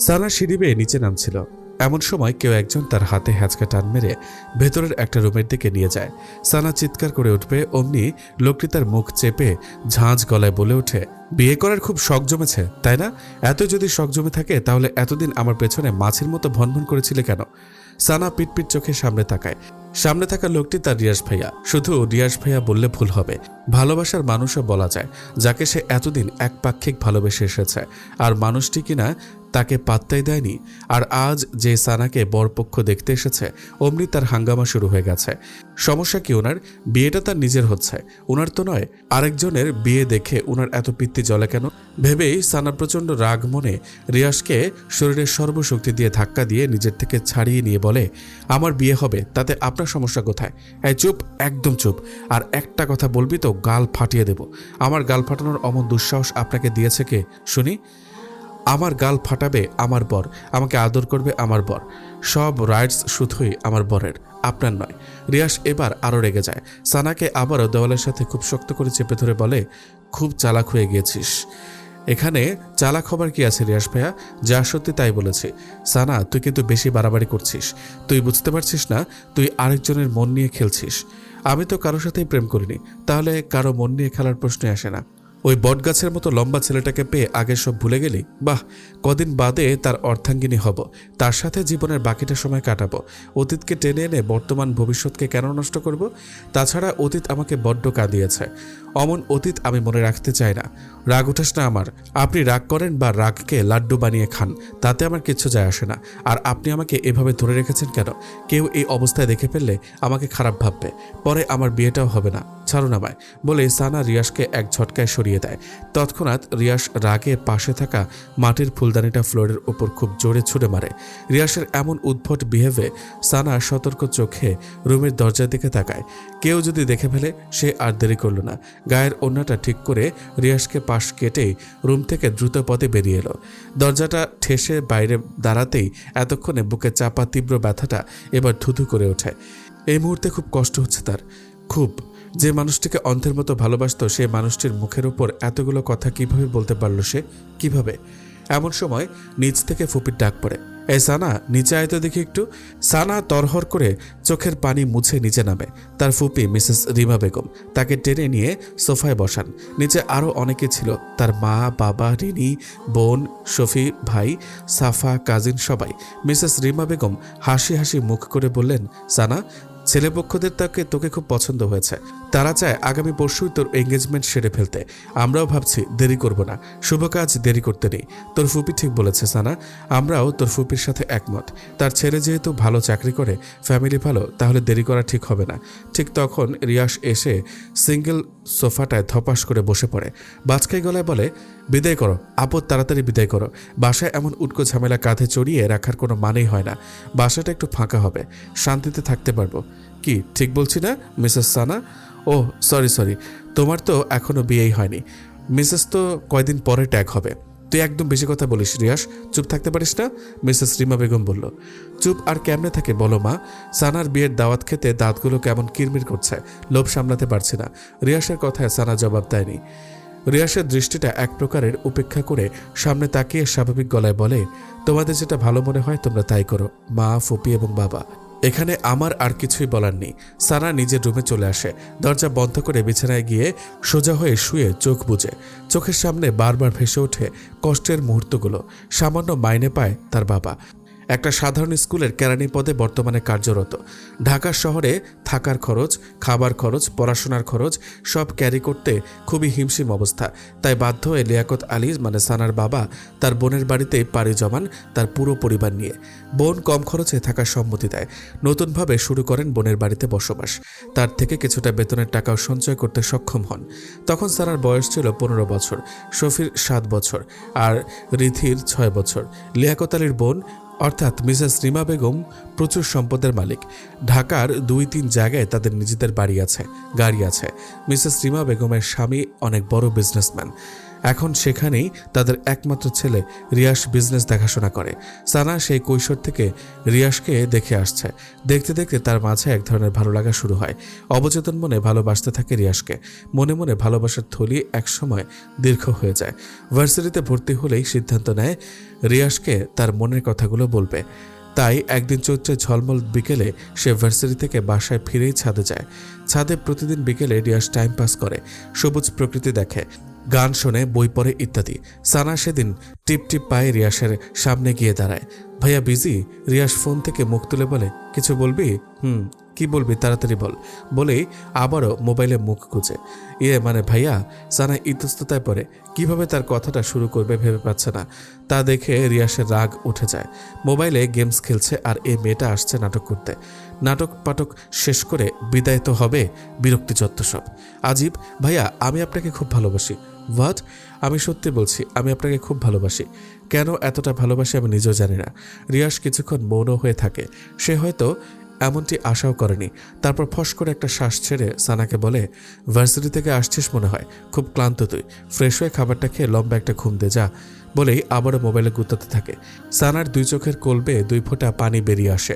সানা সিঁড়ি বেয়ে নিচে নামছিল। এমন সময় কেউ একজন তার হাতে হ্যাঁচকা টান মেরে ভেতরের একটা রুমের দিকে নিয়ে যায়। সানা চিৎকার করে উঠবে, অমনি লোকটি তার মুখ চেপে ঝাঁঝ গলায় বলে ওঠে, বিয়ে করার খুব শখ জমেছে তাই না? এত যদি শখ জমে থাকে তাহলে এতদিন আমার পেছনে মাছের মতো ভনভন করেছিলে কেন? সানা পিটপিট চোখে সামনে তাকায়। সামনে থাকা লোকটি তার রিয়াজ ভাইয়া। শুধু রিয়াজ ভাইয়া বললে ভুল হবে, ভালোবাসার মানুষও বলা যায়, যাকে সে এতদিন একপাক্ষিক ভালোবেসে এসেছে, আর মানুষটি কিনা তাকে পাত্তাই দেয়নি। আর আজ যে সানাকে বরপক্ষ দেখতে এসেছে, অমনি তার হাঙ্গামা শুরু হয়ে গেছে। সমস্যা কি ওনার? বিয়েটা তার নিজের হচ্ছে, ওনার তো নয়। আরেকজনের বিয়ে দেখে ওনার এত পিত্তি জ্বলে কেন ভেবেই সানা প্রচণ্ড রাগ মনে রিয়াজকে শরীরের সর্বশক্তি দিয়ে ধাক্কা দিয়ে নিজের থেকে ছাড়িয়ে নিয়ে বলে, আমার বিয়ে হবে, তাতে আপনার সমস্যা কোথায়? এই চুপ, একদম চুপ। আর একটা কথা বলবি তো গাল ফাটিয়ে দেব। আমার গাল ফাটানোর অমন দুঃসাহস আপনাকে দিয়েছে কে শুনি? আমার গাল ফাটাবে আমার বর, আমাকে আদর করবে আমার বর, সব রাইটস শুধুই আমার বরের, আপনার নয়। রিয়াজ এবার আরও রেগে যায়। সানাকে আবারও দেওয়ালের সাথে খুব শক্ত করে চেপে ধরে বলে, খুব চালাক হয়ে গিয়েছিস। এখানে চালাক হবার কি আছে রিয়াজ ভাইয়া? যা সত্যি তাই বলেছি। সানা, তুই কিন্তু বেশি বাড়াবাড়ি করছিস। তুই বুঝতে পারছিস না তুই আরেকজনের মন নিয়ে খেলছিস? আমি তো কারোর সাথেই প্রেম করিনি, তাহলে কারো মন নিয়ে খেলার প্রশ্নই আসে না। ওই বটগাছের মতো লম্বা ছেলেটাকে পেয়ে আগে সব ভুলে গেলি? বাহ, কদিন বাদে তার অর্ধাঙ্গিনী হব, তার সাথে জীবনের বাকিটা সময় কাটাবো। অতীতকে টেনে এনে বর্তমান ভবিষ্যৎকে কেন নষ্ট করব? তাছাড়া অতীত আমাকে বড্ড কাঁদিয়েছে। অমন অতীত আমি মনে রাখতে চাই না। রাগ উঠাস না আমার। আপনি রাগ করেন বা রাগকে লাড্ডু বানিয়ে খান, তাতে আমার কিচ্ছু যায় আসে না। আর আপনি আমাকে এভাবে ধরে রেখেছেন কেন? কেউ এই অবস্থায় দেখে ফেললে আমাকে খারাপ ভাববে, পরে আমার বিয়েটাও হবে না। ছাড়ুন আমায় বলে সানা রিয়াজকে এক ঝটকায় সরিয়ে দেয়। তৎক্ষণাৎ রিয়াজ রাগে পাশে থাকা মাটির ফুলদানিটা ফ্লোরের ওপর খুব জোরে ছুঁড়ে মারে। রিয়াজের এমন উদ্ভট বিহেভে সানা সতর্ক চোখে রুমের দরজার দিকে তাকায়। কেউ যদি দেখে ফেলে সে আর দেরি করল না। গায়ের ওড়নাটা ঠিক করে রিয়াজকে পাশ কেটে রুম থেকে দ্রুত পথে বেরিয়ে এলো। দরজাটা ঠেসে বাইরে দাঁড়াতেই এতক্ষণে বুকে চাপা তীব্র ব্যথাটা এবার ধুধু করে ওঠে। এই মুহূর্তে খুব কষ্ট হচ্ছে তার, খুব। যে মানুষটিকে অন্ধের মতো ভালোবাসত, সে মানুষটির মুখের উপর এতগুলো কথা কিভাবে বলতে পারল সে? কিভাবে? এমন সময় নিচ থেকে ফুপির ডাক পড়ে, এই সানা, নিচে আয় তো দেখি একটু। সানা তরহর করে চোখের পানি মুছে নিচে নামে। তার ফুপি মিসেস রিমা বেগম তাকে টেনে নিয়ে সোফায় বসান। নিচে আরও অনেকে ছিল, তার মা, বাবা, রিনি, বোন, শফি, ভাই, সাফা, কাজিন, সবাই। মিসেস রিমা বেগম হাসি হাসি মুখ করে বললেন, সানা, ছেলেপক্ষদের তোকে খুব পছন্দ হয়েছে। তারা চায় আগামী পরশুই তোর এঙ্গেজমেন্ট সেরে ফেলতে। আমরাও ভাবছি দেরি করব না, শুভ কাজ দেরি করতে নেই। তোর ফুপি ঠিক বলেছে সানা, আমরাও তোর ফুপির সাথে একমত। তার ছেলে যেহেতু ভালো চাকরি করে, ফ্যামিলি ভালো, তাহলে দেরি করা ঠিক হবে না। ঠিক তখন রিয়াস এসে সিঙ্গেল সোফাটায় ধপাস করে বসে পড়ে। বাজকাই গলায় বলে, বিদায় করো আপদ, তাড়াতাড়ি বিদায় করো। বাসায় এমন উটকো ঝামেলা কাঁধে চড়িয়ে রাখার কোনো মানেই হয় না। বাসাটা একটু ফাঁকা হবে, শান্তিতে থাকতে পারবো। কি ঠিক বলছি না মিসেস সানা? ও সরি, তোমার তো এখনো বিয়েই হয়নি। মিসেস তো কয়দিন পরে ট্যাগ হবে। তুই একদম বেশি কথা বলিস রিয়াস, চুপ থাকতে পারিস না? মিসেস রিমা বেগম বলল। চুপ আর কেমনে থাকে বলো মা? সানার বিয়ের দাওয়াত খেতে দাঁতগুলো কেমন কিরমির করছে, লোভ সামলাতে পারছে না। রিয়াসের কথায় সানা জবাব দেয়নি। রিয়াসের দৃষ্টিটা এক প্রকারের উপেক্ষা করে সামনে তাকিয়ে স্বাভাবিক গলায় বলে, তোমাদের যেটা ভালো মনে হয় তোমরা তাই করো, মা, ফুপি এবং বাবা। এখানে আমার আর কিছুই বলার নেই। সানা নিজের রুমে চলে আসে। দরজা বন্ধ করে বিছানায় গিয়ে সোজা হয়ে শুয়ে চোখ বুজে। চোখের সামনে বারবার ভেসে ওঠে কষ্টের মুহূর্তগুলো। সামান্য মাইনে পায় তার বাবা, একটা সাধারণ স্কুলের কেরানি পদে বর্তমানে কার্যরত। ঢাকা শহরে থাকার খরচ, খাবার খরচ, পড়াশোনার খরচ সব ক্যারি করতে খুবই হিমশিম অবস্থা। তাই বাধ্য হয়ে লিয়াকত আলী মানে সানার বাবা তার বোনের বাড়িতে পাড়ি জমান তার পুরো পরিবার নিয়ে। বোন কম খরচে থাকার সম্মতি দেয়। নতুনভাবে শুরু করেন বোনের বাড়িতে বসবাস। তার থেকে কিছুটা বেতনের টাকাও সঞ্চয় করতে সক্ষম হন। তখন সানার বয়স ছিল 15 বছর, শফির 7 বছর আর রিথির 6 বছর। লিয়াকত আলীর বোন অর্থাৎ মিসেস রিমা বেগম প্রচুর সম্পদের মালিক। ঢাকার 2-3 জায়গায় তাদের নিজেদের বাড়ি আছে, গাড়ি আছে। মিসেস রিমা বেগমের স্বামী অনেক বড় বিজনেসম্যান। এখন সেখানেই তাদের একমাত্র ছেলে রিয়াস বিজনেস দেখাশোনা করে। সানা সেই কৈশোর থেকে রিয়াসকে দেখে আসছে। দেখতে দেখতে তার মাঝে এক ধরনের ভালো লাগা শুরু হয়। অবচেতন মনে ভালোবাসতে থাকে রিয়াসকে। মনে মনে ভালোবাসার থলি একসময় দীর্ঘ হয়ে যায়। ভার্সিটিতে ভর্তি হলেই সিদ্ধান্ত নেয় রিয়াসকে তার মনের কথাগুলো বলবে। তাই একদিন চৈত্রে ঝলমল বিকেলে সে ভার্সিটি থেকে বাসায় ফিরেই ছাদে যায়। ছাদে প্রতিদিন বিকেলে রিয়াস টাইম পাস করে, সবুজ প্রকৃতি দেখে, গান শোনে, বই পড়ে ইত্যাদি। সানা সেদিন টিপ টিপ পায়ে রিয়াসের সামনে গিয়ে দাঁড়ায়। ভাইয়া বিজি? রিয়াস ফোন থেকে মুখ তুলে বলে, কিছু বলবি? কি বলবি, তাড়াতাড়ি বল, বলেই আবারও মোবাইলে মুখ গুজে। মানে ভাইয়া। সানা ইতস্ততায় পড়ে। কিভাবে তার কথাটা শুরু করবে ভেবে পাচ্ছে না। তা দেখে রিয়াসের রাগ উঠে যায়। মোবাইলে গেমস খেলছে আর এই মেয়েটা আসছে নাটক করতে। নাটক পাটক শেষ করে বিদায় তো হবে। বিরক্তি যত্ত সব। আজিব। ভাইয়া, আমি আপনাকে খুব ভালোবাসি। হোয়াট? আমি সত্যি বলছি, আমি আপনাকে খুব ভালোবাসি। কেন এতটা ভালোবাসি আমি নিজেও জানি না। রিয়াস কিছুক্ষণ মৌন হয়ে থাকে। সে হয়তো এমনটি আশাও করেনি। তারপর ফস করে একটা শ্বাস ছেড়ে সানাকে বলে, ভার্সিটি থেকে আসছিস মনে হয়, খুব ক্লান্ত তুই, ফ্রেশ হয়ে খাবারটা খেয়ে লম্বা একটা ঘুম দে যা, বলেই আবারও মোবাইলে গুতাতে থাকে। সানার দুই চোখের কোলবে 2 ফোঁটা পানি বেরিয়ে আসে।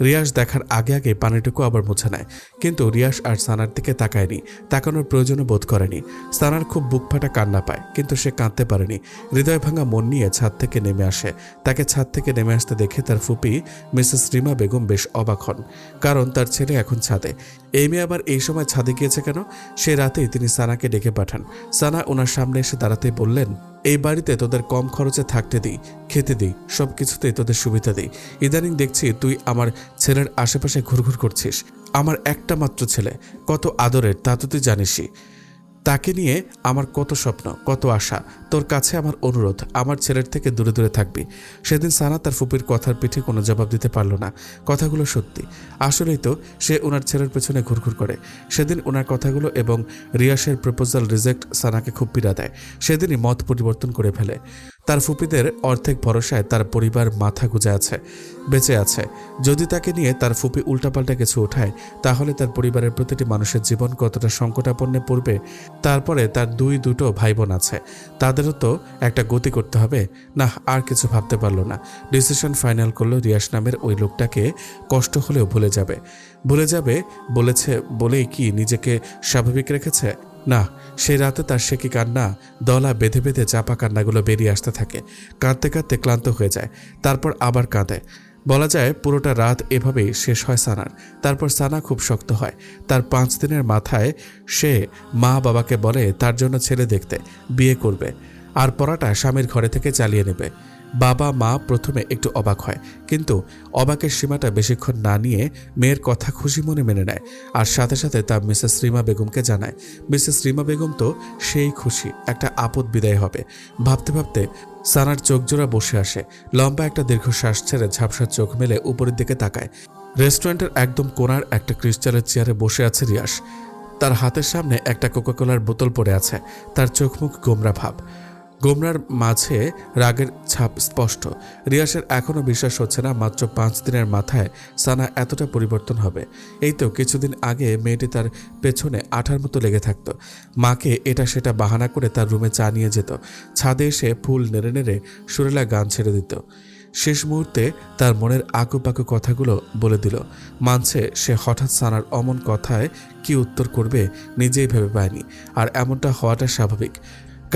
রিয়াস দেখার আগে আগে পানিটুকু আবার মুছে নেয়। কিন্তু রিয়াস আর সানার দিকে তাকায়নি, তাকানোর প্রয়োজনও বোধ করেনি। সানার খুব বুক ফাটা কান্না পায়, কিন্তু সে কাঁদতে পারেনি। হৃদয় ভাঙা মন নিয়ে ছাদ থেকে নেমে আসে। তাকে ছাদ থেকে নেমে আসতে দেখে তার ফুপি মিসেস রিমা বেগম বেশ অবাক হন, কারণ তার ছেলে এখন ছাদে। এই মেয়ে আবার এই সময় ছাদে গিয়েছে কেন? সে রাতেই তিনি সানাকে ডেকে পাঠান। সানা ওনার সামনে এসে দাঁড়াতেই বললেন, এই বাড়িতে তোদের কম খরচে থাকতে দিই, খেতে দিই, সব কিছুতেই তোদের সুবিধা দিই। ইদানিং দেখছি তুই আমার ছেলের আশেপাশে ঘুরঘুর করছিস। আমার একটা মাত্র ছেলে, কত আদরের তা তো তুই জানিসই। তাকে নিয়ে আমার কত স্বপ্ন, কত আশা। তোর কাছে আমার অনুরোধ, আমার ছেলের থেকে দূরে দূরে থাকবি। সেদিন সানা তার ফুপির কথার পিঠে কোনো জবাব দিতে পারল না। কথাগুলো সত্যি। আসলেই তো সে ওনার ছেলের পেছনে ঘুরঘুর করে। সেদিন ওনার কথাগুলো এবং রিয়াসের প্রপোজাল রিজেক্ট সানাকে খুব পীড়া দেয়। সেদিনই মত পরিবর্তন করে ফেলে। তার ফুপিদের অর্ধেক ভরসায় তার পরিবার মাথা গুঁজে আছে, বেঁচে আছে। যদি তাকে নিয়ে তার ফুপি উল্টাপাল্টা কিছু ওঠায়, তাহলে তার পরিবারের প্রতিটি মানুষের জীবন কতটা সংকটাপন্নে পড়বে। তারপরে তার দুটো ভাই বোন আছে, তাদেরও তো একটা গতি করতে হবে। না, আর কিছু ভাবতে পারল না। ডিসিশন ফাইনাল করলো রিয়াস নামের ওই লোকটাকে কষ্ট হলেও ভুলে যাবে বলেছে বলেই কি নিজেকে স্বাভাবিক রেখেছে? না, সেই রাতে তার সে কি কান্না, দলা বেঁধে বেঁধে চাপা কান্নাগুলো বেরিয়ে আসতে থাকে। কাঁদতে কাঁদতে ক্লান্ত হয়ে যায়, তারপর আবার কাঁদে। বলা যায় পুরোটা রাত এভাবেই শেষ হয় সানার। তারপর সানা খুব শক্ত হয়। তার 5 দিনের মাথায় সে মা বাবাকে বলে তার জন্য ছেলে দেখতে, বিয়ে করবে, আর পড়াটা স্বামীর ঘরে থেকে চালিয়ে নেবে। বাবা মা প্রথমে একটু অবাক হয়, কিন্তু অবাকের সীমাটা বেশিক্ষণ না নিয়ে মেয়ের কথা খুশি মনে মেনে নেয়। আর সাথে সাথে তা মিসেস রিমা বেগমকে জানায়। মিসেস রিমা বেগম তো সেই খুশি, একটা আপদ বিদায় হবে। ভাবতে ভাবতে সানার চোখ জোড়া বসে আসে। লম্বা একটা দীর্ঘশ্বাস ছেড়ে ঝাপসা চোখ মেলে উপরের দিকে তাকায়। রেস্টুরেন্টের একদম কোণার একটা ক্রিস্টালের চেয়ারে বসে আছে রিয়াস। তার হাতের সামনে একটা কোকাকোলার বোতল পড়ে আছে। তার চোখ মুখ গোমরা ভাব, গোমরার মাঝে রাগের ছাপ স্পষ্ট। রিয়াসের এখনও বিশ্বাস হচ্ছে না মাত্র 5 দিনের মাথায় সানা এতটা পরিবর্তন হবে। এই তো কিছুদিন আগে মেয়েটি তার পেছনে আঠার মতো লেগে থাকতো। মাকে এটা সেটা বাহানা করে তার রুমে চা নিয়ে যেত। ছাদে এসে ফুল নেড়ে নেড়ে সুরেলা গান ছেড়ে দিত। শেষ মুহূর্তে তার মনের আকুপাকু কথাগুলো বলে দিল। মানছে সে হঠাৎ সানার অমন কথায় কি উত্তর করবে নিজেই ভেবে পায়নি। আর এমনটা হওয়াটা স্বাভাবিক,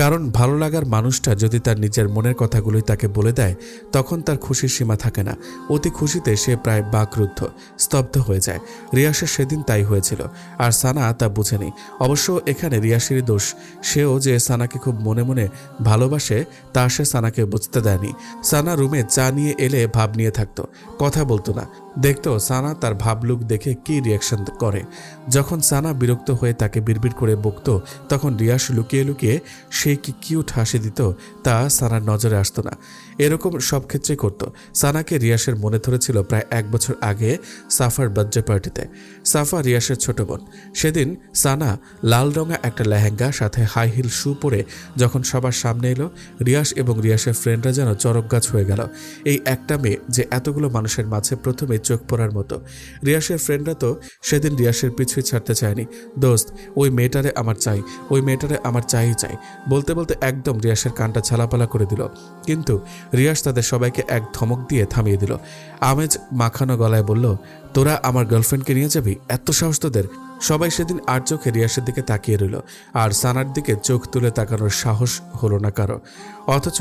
কারণ ভালো লাগার মানুষটা যদি তার নিজের মনের কথাগুলোই তাকে বলে দেয়, তখন তার খুশির সীমা থাকে না। অতি খুশিতে সে প্রায় বাকরুদ্ধ, স্তব্ধ হয়ে যায়। রিয়াসের সেদিন তাই হয়েছিল, আর সানা তা বুঝেনি। অবশ্য এখানে রিয়াসেরই দোষ। সেও যে সানাকে খুব মনে মনে ভালোবাসে তা সে সানাকে বুঝতে দেয়নি। সানা রুমে চা নিয়ে এলে ভাব নিয়ে থাকতো, কথা বলতো না। দেখতো সানা তার ভাবলুক দেখে কি রিয়াকশন করে। যখন সানা বিরক্ত হয়ে তাকে বিড়বিড় করে বকতো, তখন রিয়াস লুকিয়ে লুকিয়ে সে কি কিউট হাসি দিত তা সানার নজরে আসতো না। এরকম সব ক্ষেত্রেই করত। সানাকে রিয়াসের মনে ধরেছিল প্রায় 1 বছর আগে সাফার বার্থডে পার্টিতে। সাফা রিয়াসের ছোট বোন। সেদিন সানা লাল রঙা একটা লেহেঙ্গা সাথে হাই হিল শু পরে যখন সবার সামনে এলো, রিয়াস এবং রিয়াসের ফ্রেন্ডরা যেন চরক গাছ হয়ে গেল। এই একটা মেয়ে যে এতগুলো মানুষের মাঝে প্রথমে চোখ পড়ার মতো। রিয়াসের ফ্রেন্ডরা তো সেদিন রিয়াসের পিছুই ছাড়তে চায়নি। দোস্ত, ওই মেয়েটারে আমার চাই, ওই মেয়েটারে আমার চাই বলতে বলতে একদম রিয়াসের কানটা ছালাপালা করে দিল। কিন্তু রিয়াস তাদের সবাইকে এক ধমক দিয়ে থামিয়ে দিল। আমেজ মাখানো গলায় বলল, তোরা আমার গার্লফ্রেন্ডকে নিয়ে যাবি? এত সাহস তোদের? সবাই সেদিন আর চোখে রিয়াসের দিকে তাকিয়ে রইল, আর সানার দিকে চোখ তুলে তাকানোর সাহস হলো না কারো। অথচ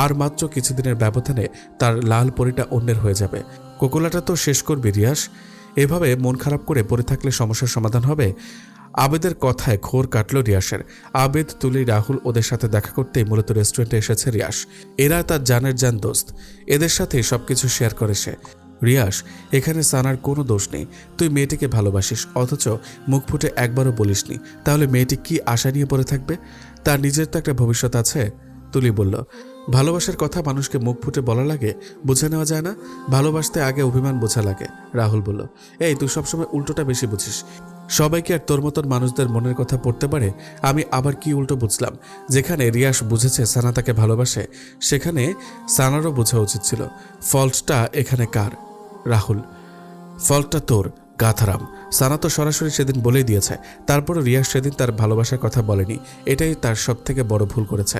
আর মাত্র কিছুদিনের ব্যবধানে তার লাল পরিটা অন্যের হয়ে যাবে। কোকোলাটা তো শেষ করবি রিয়াস। এভাবে মন খারাপ করে পড়ে থাকলে সমস্যার সমাধান হবে? আবেদের কথায় ঘোর কাটল রিয়াসের। আবেদ, তুলি, রাহুল ওদের সাথে দেখা করতেই মূলত রেস্টুরেন্টে এসেছে রিয়াস। এরা তার জানের জান দোস্ত, এদের সাথে সবকিছু শেয়ার করে সে। রিয়াস, এখানে সানার কোনো দোষ নেই। তুই মেয়েটিকে ভালোবাসিস, অথচ মুখ ফুটে একবারও বলিসনি। তাহলে মেয়েটি কি আশা নিয়ে পড়ে থাকবে? তার নিজের তো একটা ভবিষ্যৎ আছে। তুলি বলল, ভালোবাসার কথা মানুষকে মুখ ফুটে বলা লাগে, বুঝে নেওয়া যায় না? ভালোবাসতে আগে অভিমান বোঝা লাগে। রাহুল বলল, এই তুই সবসময় উল্টোটা বেশি বুঝিস। সবাই কি আর তোর মতন মানুষদের মনের কথা পড়তে পারে? আমি আবার কি উল্টো বুঝলাম? যেখানে রিয়াস বুঝেছে সানা তাকে ভালোবাসে, সেখানে সানারও বোঝা উচিত ছিল। ফল্টটা এখানে কার? রাহুল, ফল্টটা তোর, গাথারাম। সানা তো সরাসরি সেদিন বলেই দিয়েছে। তারপরও রিয়াস সেদিন তার ভালোবাসার কথা বলেনি। এটাই তার সবথেকে বড় ভুল করেছে।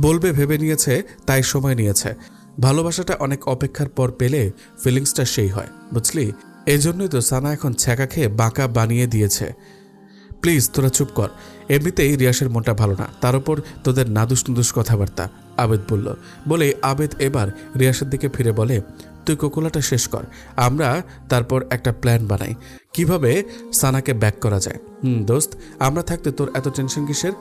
বলবে ভেবে নিয়েছে, তাই সময় নিয়েছে। ভালোবাসাটা অনেক অপেক্ষার পর পেলে ফিলিংসটা সেই হয়, বুঝলি? এজন্যই তো সানা এখন ছ্যাঁকা খেয়ে বাঁকা বানিয়ে দিয়েছে। প্লিজ তোরা চুপ কর। এমনিতেই রিয়াসের মনটা ভালো না, তার উপর তোদের নাদুস নুদুস কথাবার্তা, আবেদ বলল। বলে আবেদ এবার রিয়াসের দিকে ফিরে বলে, তুই কোকোলাটা শেষ কর, আমরা তারপর একটা প্ল্যান বানাই কিভাবে সানাকে ব্যাক করা যায়। দোস্ত, আমরা থাকতে তোর এত টেনশন কিসের?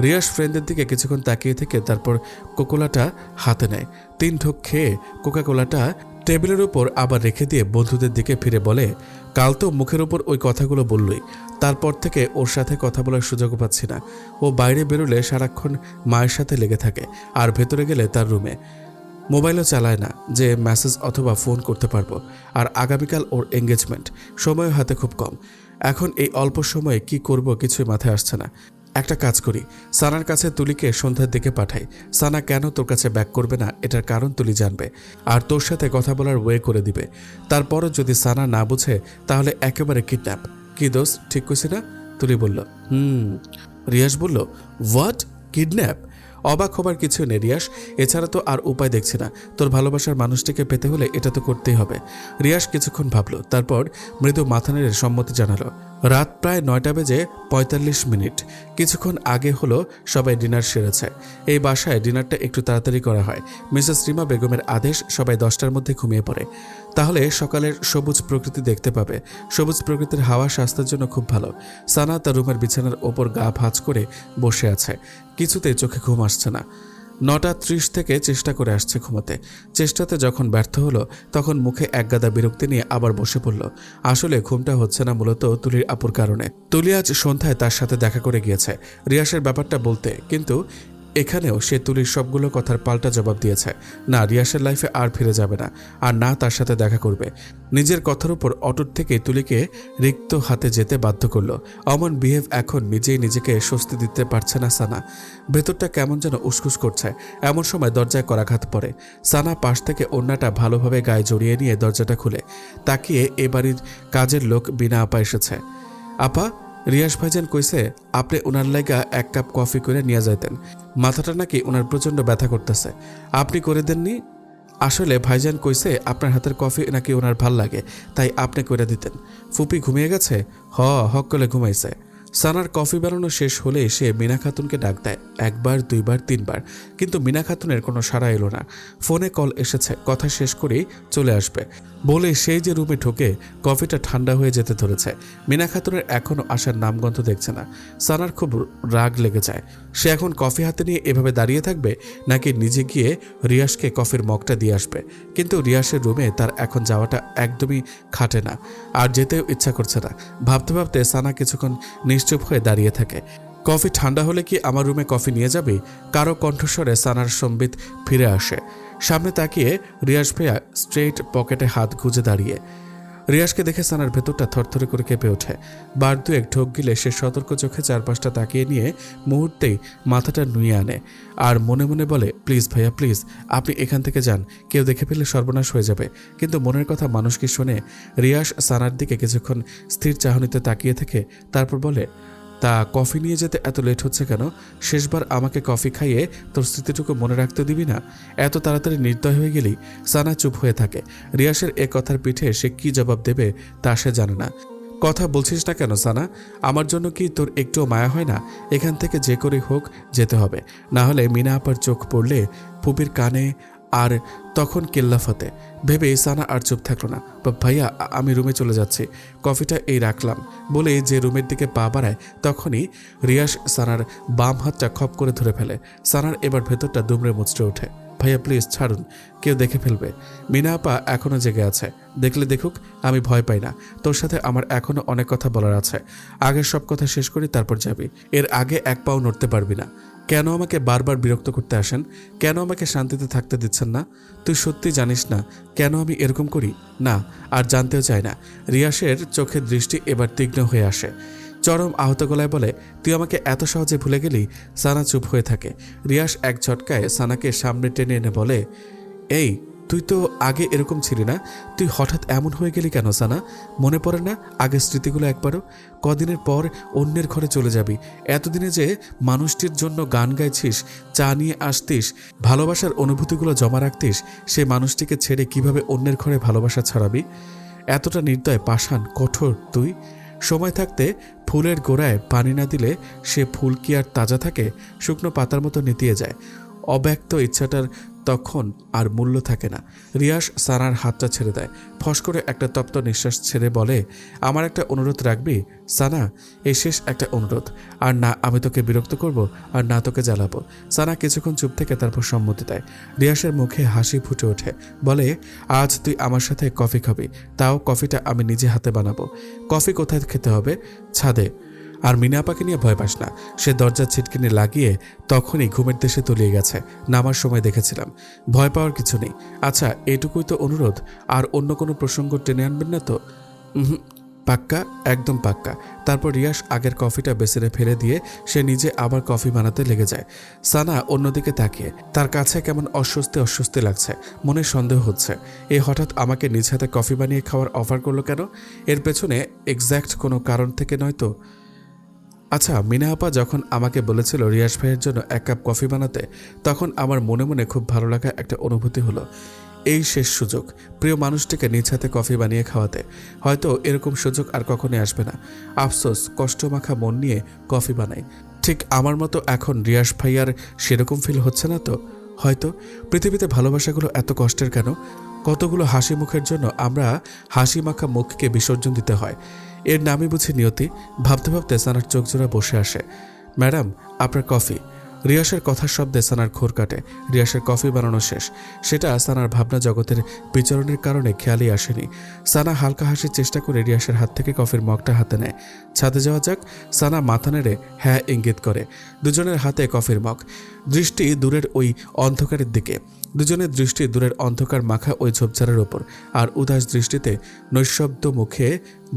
রিয়াস ফ্রেন্ডের দিকে কিছুক্ষণ তাকিয়ে থেকে তারপর কোকোলাটা হাতে নেয়। 3 ঢোক খেয়ে কোকাকোলাটা টেবিলের উপর আবার রেখে দিয়ে বন্ধুদের দিকে ফিরে বলে, কাল তো মুখের উপর ওই কথাগুলো বললই, তারপর থেকে ওর সাথে কথা বলার সুযোগও পাচ্ছি না। ও বাইরে বেরোলে সারাক্ষণ মায়ের সাথে লেগে থাকে, আর ভেতরে গেলে তার রুমে। মোবাইলও চালায় না যে মেসেজ অথবা ফোন করতে পারবো। আর আগামীকাল ওর এঙ্গেজমেন্ট, সময় হাতে খুব কম। এখন এই অল্প সময়ে কি করব কিছুই মাথায় আসছে না। একটা কাজ করি, সানার কাছে তুলিকে সন্ধ্যার দিকে পাঠাই। সানা কেন তোর কাছে ব্যাক করবে না এটার কারণ তুলি জানবে, আর তোর সাথে কথা বলার ওয়ে করে দিবে। তারপরও যদি সানা না বুঝে তাহলে একেবারে কিডন্যাপ। কি দোষ, ঠিক কইছি না? তুলি বলল, রিয়াস বলল, হোয়াট, কিডন্যাপ? অবাক হবার কিছু নেই রিয়াস, এছাড়া তো আর উপায় দেখছি না। তোর ভালোবাসার মানুষটিকে পেতে হলে এটা তো করতেই হবে। রিয়াস কিছুক্ষণ ভাবলো, তারপর মৃদু মাথা নেড়ে সম্মতি জানালো। রাত প্রায় 9টা বেজে 45 মিনিট। কিছুক্ষণ আগে হলো সবাই ডিনার সেরেছে। এই বাসায় ডিনারটা একটু তাড়াতাড়ি করা হয়। মিসেস রিমা বেগমের আদেশ সবাই 10টার মধ্যে ঘুমিয়ে পড়ে, তাহলে সকালের সবুজ প্রকৃতি দেখতে পাবে। সবুজ প্রকৃতির হাওয়া স্বাস্থ্যের জন্য খুব ভালো। সানা তার রুমের বিছানার ওপর গা ভাঁজ করে বসে আছে, কিছুতেই চোখে ঘুম আসছে না। 9:30 থেকে চেষ্টা করে আসছে ঘুমোতে। চেষ্টাতে যখন ব্যর্থ হলো তখন মুখে একগাদা বিরক্তি নিয়ে আবার বসে পড়ল। আসলে ঘুমটা হচ্ছে না মূলত তুলির আপুর কারণে। তুলি আজ সন্ধ্যায় তার সাথে দেখা করে গিয়েছে রিয়াসের ব্যাপারটা বলতে, কিন্তু এখানেও সে তুলির সবগুলো কথার পাল্টা জবাব দিয়েছে। না, রিয়াসের লাইফে আর ফিরে যাবে না, আর না তার সাথে দেখা করবে। নিজের কথার উপর অটুট থেকে তুলিকে রিক্ত হাতে যেতে বাধ্য করলো। অমন বিহেভ এখন নিজেই নিজেকে স্বস্তি দিতে পারছে না সানা। ভেতরটা কেমন যেন উসকুস করছে। এমন সময় দরজায় করাঘাত পড়ে। সানা পাশ থেকে ওড়নাটা ভালোভাবে গায়ে জড়িয়ে নিয়ে দরজাটা খুলে তাকিয়ে এ বাড়ির কাজের লোক বিনা আপা এসেছে। আপা, রিয়াস ভাইজান কইছে আপনি ওনার লাইগা 1 কাপ কফি করে নিয়ে যাইতেন। মাথাটা নাকি ওনার প্রচণ্ড ব্যথা করতেছে, আপনি করে দেননি? আসলে ভাইজান কইছে আপনার হাতের কফি নাকি ওনার ভাল লাগে, তাই আপনি করে দিতেন। ফুপি ঘুমিয়ে গেছে? হক করে ঘুমাইছে। সানার কফি বানানো শেষ হলে সে মিনা খাতুনকে ডাক দেয় 1 বার 2 বার 3 বার, কিন্তু মিনা খাতুনের কোনো সাড়া এলো না। ফোনে কল এসেছে, কথা শেষ করেই চলে আসবে বলে সেই যে রুমে ঢোকে কফিটা ঠান্ডা হয়ে যেতে ধরেছে। মিনা খাতুনের এখনও আসার নামগন্ধ দেখছে না। সানার খুব রাগ লেগে যায়। সে এখন কফি হাতে নিয়ে এভাবে দাঁড়িয়ে থাকবে নাকি নিজে গিয়ে রিয়াসকে কফির মগটা দিয়ে আসবে। কিন্তু রিয়াসের রুমে তার এখন যাওয়াটা একদমই খাটে না, আর যেতেও ইচ্ছা করছে না। ভাবতে ভাবতে সানা কিছুক্ষণ নিশ্চুপ হয়ে দাঁড়িয়ে থাকে। কফি ঠান্ডা হলে কি আমার রুমে কফি নিয়ে যাবে? কারো কণ্ঠস্বরে সানার সম্বিত ফিরে আসে। সামনে তাকিয়ে রিয়াস ভাইয়া স্ট্রেট পকেটে হাত গুজে দাঁড়িয়ে। রিয়াজকে দেখে সানার ভেতরটা থরথরে করে কেঁপে ওঠে। বার দুয়েক ঢোক গিলে সে সতর্ক চোখে চারপাশটা তাকিয়ে নিয়ে মুহূর্তেই মাথাটা নুয়ে আনে আর মনে মনে বলে, প্লিজ ভাইয়া প্লিজ, আপনি এখান থেকে যান, কেউ দেখে ফেললে সর্বনাশ হয়ে যাবে। কিন্তু মনের কথা মানুষ কি শোনে? রিয়াজ সানার দিকে কিছুক্ষণ স্থির চাহনিতে তাকিয়ে থেকে তারপর বলে, তা কফি নিয়ে যেতে এত লেট হচ্ছে কেন? শেষবার আমাকে কফি খাইয়ে তোর স্মৃতিটুকু মনে রাখতে দিবি না? এত তাড়াতাড়ি নির্দয় হয়ে গেলি? সানা চুপ হয়ে থাকে। রিয়াসের এ কথার পিঠে সে কি জবাব দেবে তা সে জানে না। কথা বলছিস না কেন সানা? আমার জন্য কি তোর একটুও মায়া হয় না? এখান থেকে যে করে হোক যেতে হবে, না হলে মিনা আপার চোখ পড়লে ফুপির কানে আর তখন কেল্লাফাতে ভেবে সানা আর চুপ থাকলো না। ভাইয়া আমি রুমে চলে যাচ্ছি, কফিটা এই রাখলাম বলে যে রুমের দিকে পা বাড়ায় তখনই রিয়াস সানার বাম হাতটা খপ করে ধরে ফেলে। সানার এবার ভেতরটা দুমড়ে মুচড়ে ওঠে। ভাইয়া প্লিজ ছাড়ুন, কেউ দেখে ফেলবে। মিনা আপা এখনও জেগে আছে, দেখলে দেখুক, আমি ভয় পাই না। তোর সাথে আমার এখনও অনেক কথা বলার আছে, আগের সব কথা শেষ করি তারপর যাবি। এর আগে এক পাও নড়তে পারবি না। কেন আমাকে বারবার বিরক্ত করতে আসেন? কেন আমাকে শান্তিতে থাকতে দিচ্ছেন না? তুই সত্যি জানিস না কেন আমি এরকম করি? না, আর জানতেও চাই না। রিয়াসের চোখের দৃষ্টি এবার তীক্ষ্ণ হয়ে আসে। চরম আহত গলায় বলে, তুই আমাকে এত সহজে ভুলে গেলি? সানা চুপ হয়ে থাকে। রিয়াস এক ঝটকায় সানাকে সামনে টেনে এনে বলে, এই তুই তো আগে এরকম ছিলি না, তুই হঠাৎ এমন হয়ে গেলি কেন সানা? মনে পড়ে না আগের স্মৃতিগুলো একবারও? কদিনের পর অন্যের ঘরে চলে যাবি, এতদিনে যে মানুষটির জন্য গান গাইছিস, চা নিয়ে আসতিস, ভালোবাসার অনুভূতিগুলো জমা রাখতিস, সে মানুষটিকে ছেড়ে কিভাবে অন্যের ঘরে ভালোবাসা ছড়াবি? এতটা নির্দয়, পাষাণ, কঠোর তুই। সময় থাকতে ফুলের গোড়ায় পানি না দিলে সে ফুল কি আর তাজা থাকে? শুকনো পাতার মতো নেতিয়ে যায়। অব্যক্ত ইচ্ছাটার তখন আর মূল্য থাকে না। রিয়াস সানার হাতটা ছেড়ে দেয়। ফস করে একটা তপ্ত নিঃশ্বাস ছেড়ে বলে, আমার একটা অনুরোধ রাখবি সানা? এই শেষ একটা অনুরোধ। আর না আমি তোকে বিরক্ত করব, আর না তোকে জ্বালাবো। সানা কিছুক্ষণ চুপ থেকে তারপর সম্মতি দেয়। রিয়াসের মুখে হাসি ফুটে ওঠে, বলে, আজ তুই আমার সাথে কফি খাবি, তাও কফিটা আমি নিজে হাতে বানাবো। কফি কোথায় খেতে হবে? ছাদে। আর মিনা আপাকে নিয়ে ভয় পাস না, সে দরজার ছিটকিনি লাগিয়ে তখনই ঘুমের দেশে তলিয়ে গেছে, নামার সময় দেখেছিলাম। ভয় পাওয়ার কিছু নেই। আচ্ছা এটুকুই তো অনুরোধ, আর অন্য কোনো প্রসঙ্গ টেনে আনবেন না তো? পাক্কা, একদম পাক্কা। তারপর রিয়াস আগের কফিটা বেসিনে ফেলে দিয়ে সে নিজে আবার কফি বানাতে লেগে যায়। সানা অন্যদিকে তাকিয়ে, তার কাছে কেমন অস্বস্তি অস্বস্তি লাগছে, মনে সন্দেহ হচ্ছে, এ হঠাৎ আমাকে নিজ হাতে কফি বানিয়ে খাওয়ার অফার করলো কেন? এর পেছনে এক্স্যাক্ট কোনো কারণ থেকে নয় তো? আচ্ছা মিনা আপা যখন আমাকে বলেছিল রিয়াস ভাইয়ের জন্য এক কাপ কফি বানাতে, তখন আমার মনে মনে খুব ভালো লাগা একটা অনুভূতি হলো। এই শেষ সুযোগ প্রিয় মানুষটিকে নিজ হাতে কফি বানিয়ে খাওয়াতে। হয়তো এরকম সুযোগ আর কখনোই আসবে না। আফসোস, কষ্টমাখা মন নিয়ে কফি বানাই। ঠিক আমার মতো এখন রিয়াস ভাইয়ার সেরকম ফিল হচ্ছে না তো? হয়তো। পৃথিবীতে ভালোবাসাগুলো এত কষ্টের কেন? কতগুলো হাসি মুখের জন্য আমরা হাসি মাখা মুখকে বিসর্জন দিতে হয়। এর নামই বুঝি নিয়তি। ভাবতে ভাবতে সানার চোখ জোড়া বসে আসে। ম্যাডাম আপনার কফি। রিয়াসের কথার শব্দে সানার ঘোর কাটে। রিয়াসের কফি বানানো শেষ, সেটা সানার ভাবনা জগতের বিচরণের কারণে খেয়ালই আসেনি। সানা হালকা হাসির চেষ্টা করে রিয়াসের হাত থেকে কফির মগটা হাতে নেয়। ছাদে যাওয়া যাক? সানা মাথা নেড়ে হ্যাঁ ইঙ্গিত করে। দুজনের হাতে কফির মগ, দৃষ্টি দূরের ওই অন্ধকারের দিকে। দুজনের দৃষ্টি দূরের অন্ধকার মাখা ওই ঝোপঝাড়ের ওপর, আর উদাস দৃষ্টিতে নৈশব্দ মুখে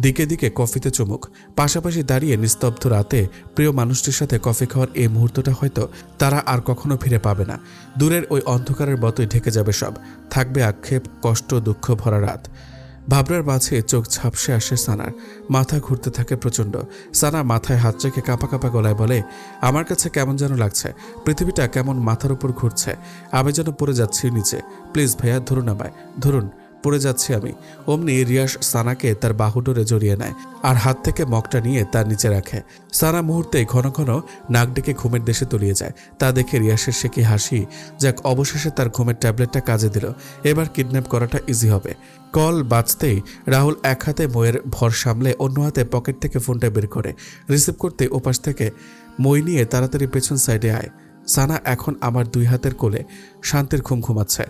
দিকে দিকে কফিতে চুমুক। পাশাপাশি দাঁড়িয়ে নিস্তব্ধ রাতে প্রিয় মানুষটির সাথে কফি খাওয়ার এই মুহূর্তটা হয়তো তারা আর কখনো ফিরে পাবে না। দূরের ওই অন্ধকারের মতোই ঢেকে যাবে সব। থাকবে আক্ষেপ, কষ্ট, দুঃখ ভরা রাত। ভাবনার মাঝে চোখ ঝাপসে আসে সানার, মাথা ঘুরতে থাকে প্রচণ্ড। সানা মাথায় হাত রেখে কাঁপা কাঁপা গলায় বলে, আমার কাছে কেমন যেন লাগছে, পৃথিবীটা কেমন মাথার উপর ঘুরছে, আমি যেন পড়ে যাচ্ছি নিচে। প্লিজ ভাইয়া ধরুন আমায়, ধরুন, পড়ে যাচ্ছি আমি। অমনি রিয়াস সানাকে তার বাহুডোরে জড়িয়ে নেয় আর হাত থেকে মগটা নিয়ে তার নিচে রাখে। সানা মুহূর্তে ঘন ঘন নাক ডেকে ঘুমের দেশে তলিয়ে যায়। তা দেখে রিয়াসের সে কি হাসি। যাক, অবশেষে তার ঘুমের ট্যাবলেটটা কাজে দিল। এবার কিডন্যাপ করাটা ইজি হবে। কল বাজতেই রাহুল এক হাতে মইয়ের ভর সামলে অন্য হাতে পকেট থেকে ফোনটা বের করে। রিসিভ করতে ওপাশ থেকে, মই নিয়ে তাড়াতাড়ি পেছন সাইডে আয়। সানা এখন আমার দুই হাতের কোলে শান্তির ঘুম ঘুমাচ্ছে।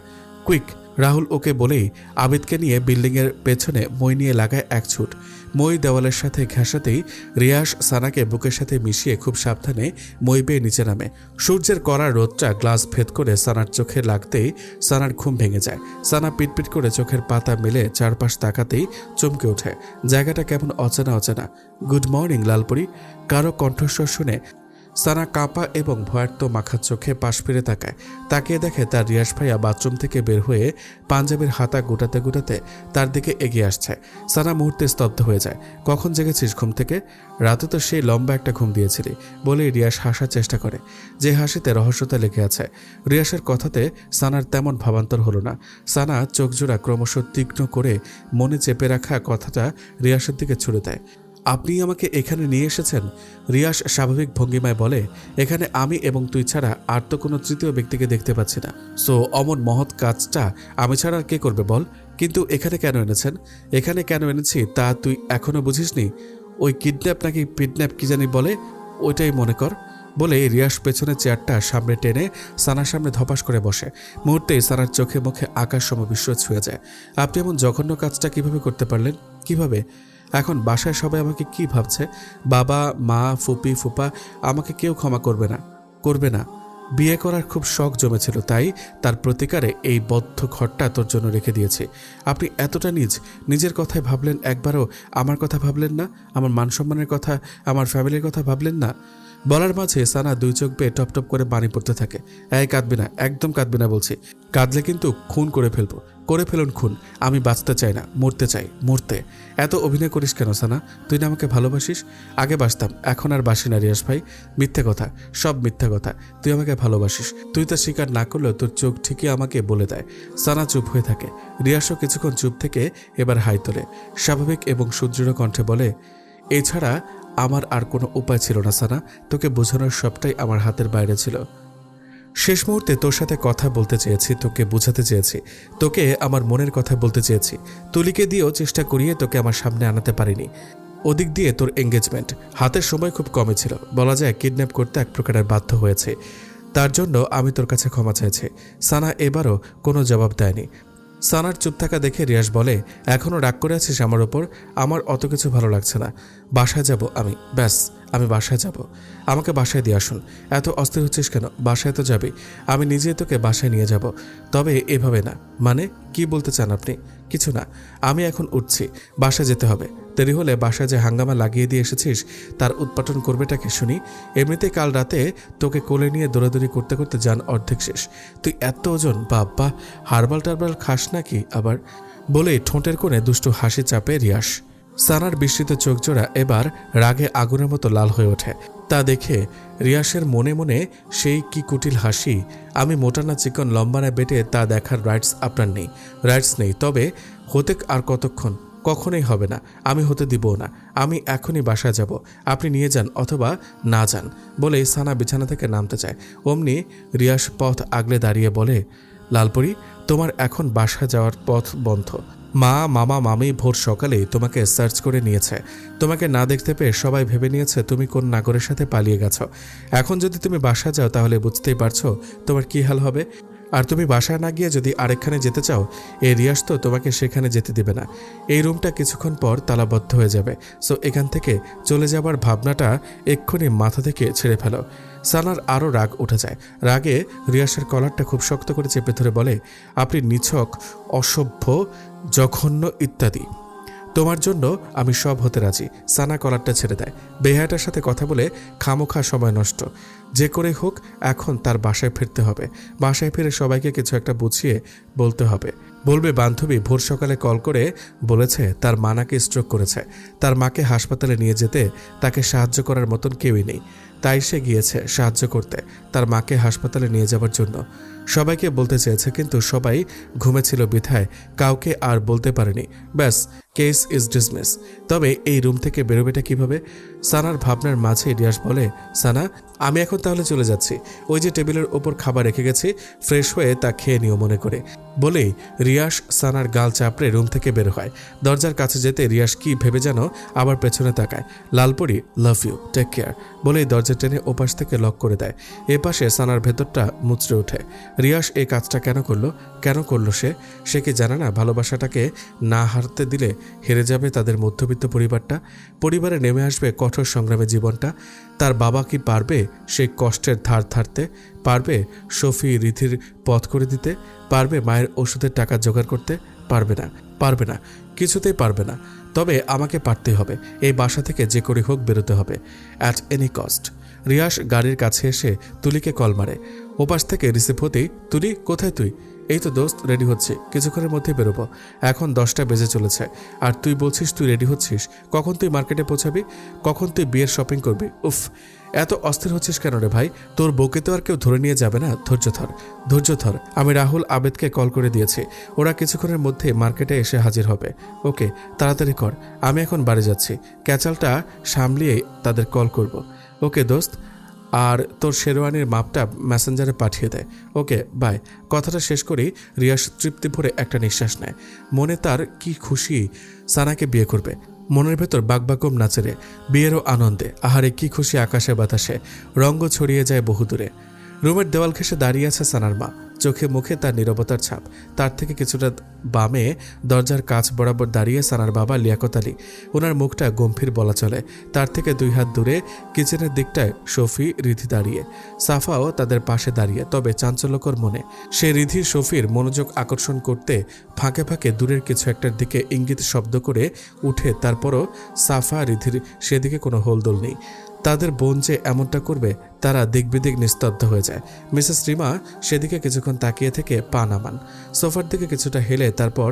কুইক। রাহুল ওকে বলেই আবিদকে নিয়ে বিল্ডিংয়ের পেছনে মই নিয়ে লাগায় এক ছুট। মই দেওয়ালের সাথে ঘেঁষাতেই রিয়াস সানাকে বুকের সাথে মিশিয়ে খুব সাবধানে মই বেয়ে নিচে নামে। সূর্যের কড়া রোদটা গ্লাস ভেদ করে সানার চোখে লাগতেই সানার ঘুম ভেঙে যায়। সানা পিটপিট করে চোখের পাতা মেলে চারপাশ তাকাতেই চমকে ওঠে। জায়গাটা কেমন অচেনা অচেনা। গুড মর্নিং লালপরি, কারো কণ্ঠস্বর শুনে সানা কাঁপা এবং ভয়ার্ত মাখা চোখে পাশ ফিরে তাকিয়ে দেখে তার রিয়াস ভাইয়া বাথরুম থেকে বের হয়ে পাঞ্জাবির হাতা গুটাতে গুটাতে তার দিকে এগিয়ে আসছে। সানা মুহূর্তে স্তব্ধ হয়ে যায়। কখন জেগেছিস ঘুম থেকে? রাতে তো সেই লম্বা একটা ঘুম দিয়েছিলি বলে রিয়াস হাসার চেষ্টা করে, যে হাসিতে রহস্যতা লেগে আছে। রিয়াসের কথাতে সানার তেমন ভাবান্তর হলো না। সানা চোখজোড়া ক্রমশ তীক্ষ্ণ করে মনে চেপে রাখা কথাটা রিয়াসের দিকে ছুড়ে দেয়। আপনি আমাকে এখানে নিয়ে এসেছেন? রিয়াস স্বাভাবিক ভঙ্গিমায় বলে, এখানে আমি এবং তুই ছাড়া আর তো কোনো তৃতীয় ব্যক্তিকে দেখতে পাচ্ছি না। সো অমন মহৎ কাজটা আমি ছাড়া আর কে করবে বল? কিন্তু এখানে কেন এনেছেন? এখানে কেন এনেছি তা তুই এখনো বুঝিসনি? ওই কিডন্যাপ নাকি পিডন্যাপ কি জানি বলে, ওইটাই মনে কর বলে রিয়াস পেছনে চেয়ারটা সামনে টেনে সানার সামনে ধপাস করে বসে। মুহূর্তেই সানার চোখে মুখে আকাশ সম বিস্ময় ছুঁয়ে যায়। আপনি এমন জঘন্য কাজটা কিভাবে করতে পারলেন? কিভাবে? এখন বাসায় সবাই আমাকে কি ভাবছে? বাবা, মা, ফুপি, ফুপা আমাকে কেউ ক্ষমা করবে না। বিয়ে করার খুব শখ জমেছিল, তাই তার প্রতিকারে এই বদ্ধ ঘরটা তোর জন্য রেখে দিয়েছি। আপনি এতটা নিজের কথাই ভাবলেন, একবারও আমার কথা ভাবলেন না? আমার মান সম্মানের কথা, আমার ফ্যামিলির কথা ভাবলেন না? বলার মাঝে সানা দুই চোখ বেয়ে টপ টপ করে পানি পড়তে থাকে। কাঁদবি না, একদম কাঁদবি না বলছি। কাঁদলে কিন্তু খুন করে ফেলুন খুন। আমি বাঁচতে চাই না, মরতে। এত অভিনয় করিস কেন সানা? তুই না আমাকে ভালোবাসিস? আগে বাসতাম, এখন আর বাসি না রিয়াস ভাই। মিথ্যে কথা, সব মিথ্যা কথা। তুই আমাকে ভালোবাসিস, তুই তা স্বীকার না করলেও তোর চোখ ঠিকই আমাকে বলে দেয়। সানা চুপ হয়ে থাকে। রিয়াসও কিছুক্ষণ চুপ থেকে এবার হাই তোলে। স্বাভাবিক এবং সুদৃঢ় কণ্ঠে বলে, এছাড়া আমার আর কোনো উপায় ছিল না সানা। তোকে বোঝানোর সবটাই আমার হাতের বাইরে ছিল। শেষ মুহূর্তে তোর সাথে কথা বলতে চেয়েছি, তোকে বোঝাতে চেয়েছি, তোকে আমার মনের কথা বলতে চেয়েছি। তুলিকে দিয়েও চেষ্টা করিয়ে তোকে আমার সামনে আনাতে পারিনি। ওদিক দিয়ে তোর এঙ্গেজমেন্ট, হাতের সময় খুব কমে ছিল। বলা যায় কিডন্যাপ করতে এক প্রকারের বাধ্য হয়েছে। তার জন্য আমি তোর কাছে ক্ষমা চাইছি। সানা এবারও কোনো জবাব দেয়নি। সানার চুপ থাকা দেখে রিয়াস বলে, এখনও রাগ করে আছিস আমার ওপর? আমার অত কিছু ভালো লাগছে না। বাসায় যাব আমি বাসায় যাব। আমাকে বাসায় দিয়ে আসুন। এত অস্থির হচ্ছিস কেন? বাসায় তো যাবি, আমি নিজেই তোকে বাসায় নিয়ে যাব। তবে এভাবে না। মানে কি বলতে চান আপনি? কিছু না, আমি এখন উঠছি, বাসায় যেতে হবে। দেরি হলে বাসায় যে হাঙ্গামা লাগিয়ে দিয়ে এসেছিস তার উৎপাটন করবেটাকে শুনি। এমনিতেই কাল রাতে তোকে কোলে নিয়ে দৌড়াদৌড়ি করতে করতে যান অর্ধেক শেষ। তুই এত ওজন, বাবা, হারবাল টারবাল খাস নাকি আবার? বলেই ঠোঁটের কোণে দুষ্টু হাসি চাপে রিয়াস। সানার বিস্মিত চোখজোড়া এবার রাগে আগুনের মতো লাল হয়ে ওঠে। তা দেখে রিয়াসের মনে মনে সেই কি কুটিল হাসি। আমি মোটা না চিকন, লম্বা না বেটে তা দেখার আপনার রাইটস নেই। তবে হতে আর কতক্ষণ? কখনোই হবে না, আমি হতে দিব না। আমি এখনই বাসায় যাব, আপনি নিয়ে যান অথবা না যান। বলে সানা বিছানা থেকে নামতে চায়। অমনি রিয়াস পথ আগলে দাঁড়িয়ে বলে, লালপরি, তোমার এখন বাসায় যাওয়ার পথ বন্ধ। মা, মামা, মামি ভোর সকালেই তোমাকে সার্চ করে নিয়েছে। তোমাকে না দেখতে পেয়ে সবাই ভেবে নিয়েছে তুমি কোন নাগরের সাথে পালিয়ে গেছো। এখন যদি তুমি বাসা যাও তাহলে বুঝতেই পারছো তোমার কি হাল হবে। আর তুমি বাসায় না গিয়ে যদি আরেকখানে যেতে চাও, এই রিয়াস তো তোমাকে সেখানে যেতে দিবে না। এই রুমটা কিছুক্ষণ পর তালাবদ্ধ হয়ে যাবে। সো এখান থেকে চলে যাবার ভাবনাটা এক্ষুনি মাথা থেকে ছেড়ে ফেলো। সানার আরও রাগ উঠে যায়। রাগে রিয়াসের কলারটা খুব শক্ত করে চেপে ধরে বলে, আপনি নিছক, অসভ্য, জঘন্য ইত্যাদি। তোমার জন্য আমি সব হতে রাজি। সানা কলারটা ছেড়ে দেয়। বেহায়াটার সাথে কথা বলে খামোখা সময় নষ্ট। যে করে হোক এখন তার বাসায় ফিরতে হবে। বাসায় ফিরে সবাইকে কিছু একটা বুঝিয়ে বলতে হবে। বলবে বান্ধবী ভোর সকালে কল করে বলেছে তার মা নাকি স্ট্রোক করেছে। তার মাকে হাসপাতালে নিয়ে যেতে তাকে সাহায্য করার মতন কেউই নেই। তাই সে গিয়েছে সাহায্য করতে, তার মাকে হাসপাতালে নিয়ে যাবার জন্য। সবাইকে বলতে চেয়েছে কিন্তু সবাই ঘুমেছিল বিধায় কাউকে আর বলতে পারেনি। ব্যাস কেস ইজ ডিসমিস। তবে এই রুম থেকে বেরোবেটা কিভাবে? সানার ভাবনার মাঝে রিয়াস বলে, সানা, আমি এখন তাহলে চলে যাচ্ছি। ওই যে টেবিলের ওপর খাবার রেখে গেছি, ফ্রেশ হয়ে তা খেয়ে নিও মনে করে। বলেই রিয়াস সানার গাল চাপড়ে রুম থেকে বের হয়। দরজার কাছে যেতে রিয়াস কি ভেবে যেন আবার পেছনে তাকায়। লালপরি, লাভ ইউ, টেক কেয়ার বলেই দরজা টেনে ওপাশ থেকে লক করে দেয়। এপাশে সানার ভেতরটা মুচড়ে ওঠে। রিয়াস এই কাজটা কেন করলো সে কি জানে না ভালোবাসাটাকে না হারতে দিলে হেরে যাবে তাদের মধ্যবিত্ত পরিবারে নেমে আসবে কঠোর সংগ্রামে জীবনটা। তার বাবা কি পারবে সেই কষ্টের ধার ধারতে? পারবে শফি রিধির পথ করে দিতে? পারবে মায়ের ওষুধের টাকা জোগাড় করতে? পারবে না, কিছুতেই পারবে না। তবে আমাকে পারতেই হবে, এই বাসা থেকে যে করে হোক বেরোতে হবে, অ্যাট এনি কস্ট। রিয়াস গাড়ির কাছে এসে তুলিকে কল মারে। ওপাশ থেকে রিসিভ হতেই, তুলি, কোথায় তুই? এই তো দোস্ত, রেডি হচ্ছি, কিছুক্ষণের মধ্যে বেরোবো। এখন 10টা বেজে চলেছে, আর তুই বলছিস তুই রেডি হচ্ছিস? কখন তুই মার্কেটে পৌঁছাবি? কখন তুই বিয়ের শপিং করবি? উফ, এত অস্থির হচ্ছিস কেন রে ভাই? তোর বউকে তো আর কেউ ধরে নিয়ে যাবে না। ধৈর্য ধর। আমি রাহুল, আবেদকে কল করে দিয়েছি, ওরা কিছুক্ষণের মধ্যে মার্কেটে এসে হাজির হবে। ওকে, তাড়াতাড়ি কর, আমি এখন বাড়ি যাচ্ছি। ক্যাচালটা সামলিয়ে তাদের কল করব। ওকে দোস্ত, আর তোর শেরওয়ানির মাপটা মেসেঞ্জারে পাঠিয়ে দেয়। ওকে, বাই। কথাটা শেষ করেই রিয়াস তৃপ্তি ভরে একটা নিঃশ্বাস নেয়। মনে তার কি খুশি, সানাকে বিয়ে করবে। মনের ভেতর বাকবাকম নাচেরে, বিয়েরও আনন্দে। আহারে কি খুশি আকাশে বাতাসে, রঙ্গ ছড়িয়ে যায় বহুদূরে। রুমের দেওয়াল ঘেঁষে দাঁড়িয়ে আছে সানার মা, চোখে মুখে তার নীরবতার ছাপ। তার থেকে কিছুটা বামে দরজার কাছ বরাবর দাঁড়িয়ে সানার বাবা লিয়াকত আলী। ওনার মুখটা গম্ভীর বলা চলে। তার থেকে 2 হাত দূরে কিচেনের দিকটায় শফি, রিধি দাঁড়িয়ে। সাফাও তাদের পাশে দাঁড়িয়ে, তবে চাঞ্চল্যকর মনে। সে রিধি শফির মনোযোগ আকর্ষণ করতে ফাঁকে ফাঁকে দূরের কিছু একটার দিকে ইঙ্গিত শব্দ করে উঠে। তারপরও সাফা, রিধির সেদিকে কোনো হোলদোল নেই। তাদের বোন যে এমনটা করবে তারা দিকবিদিক নিস্তব্ধ হয়ে যায়। মিসেস রিমা সেদিকে কিছুক্ষণ তাকিয়ে থেকে পা নামান, সোফার দিকে কিছুটা হেলে তারপর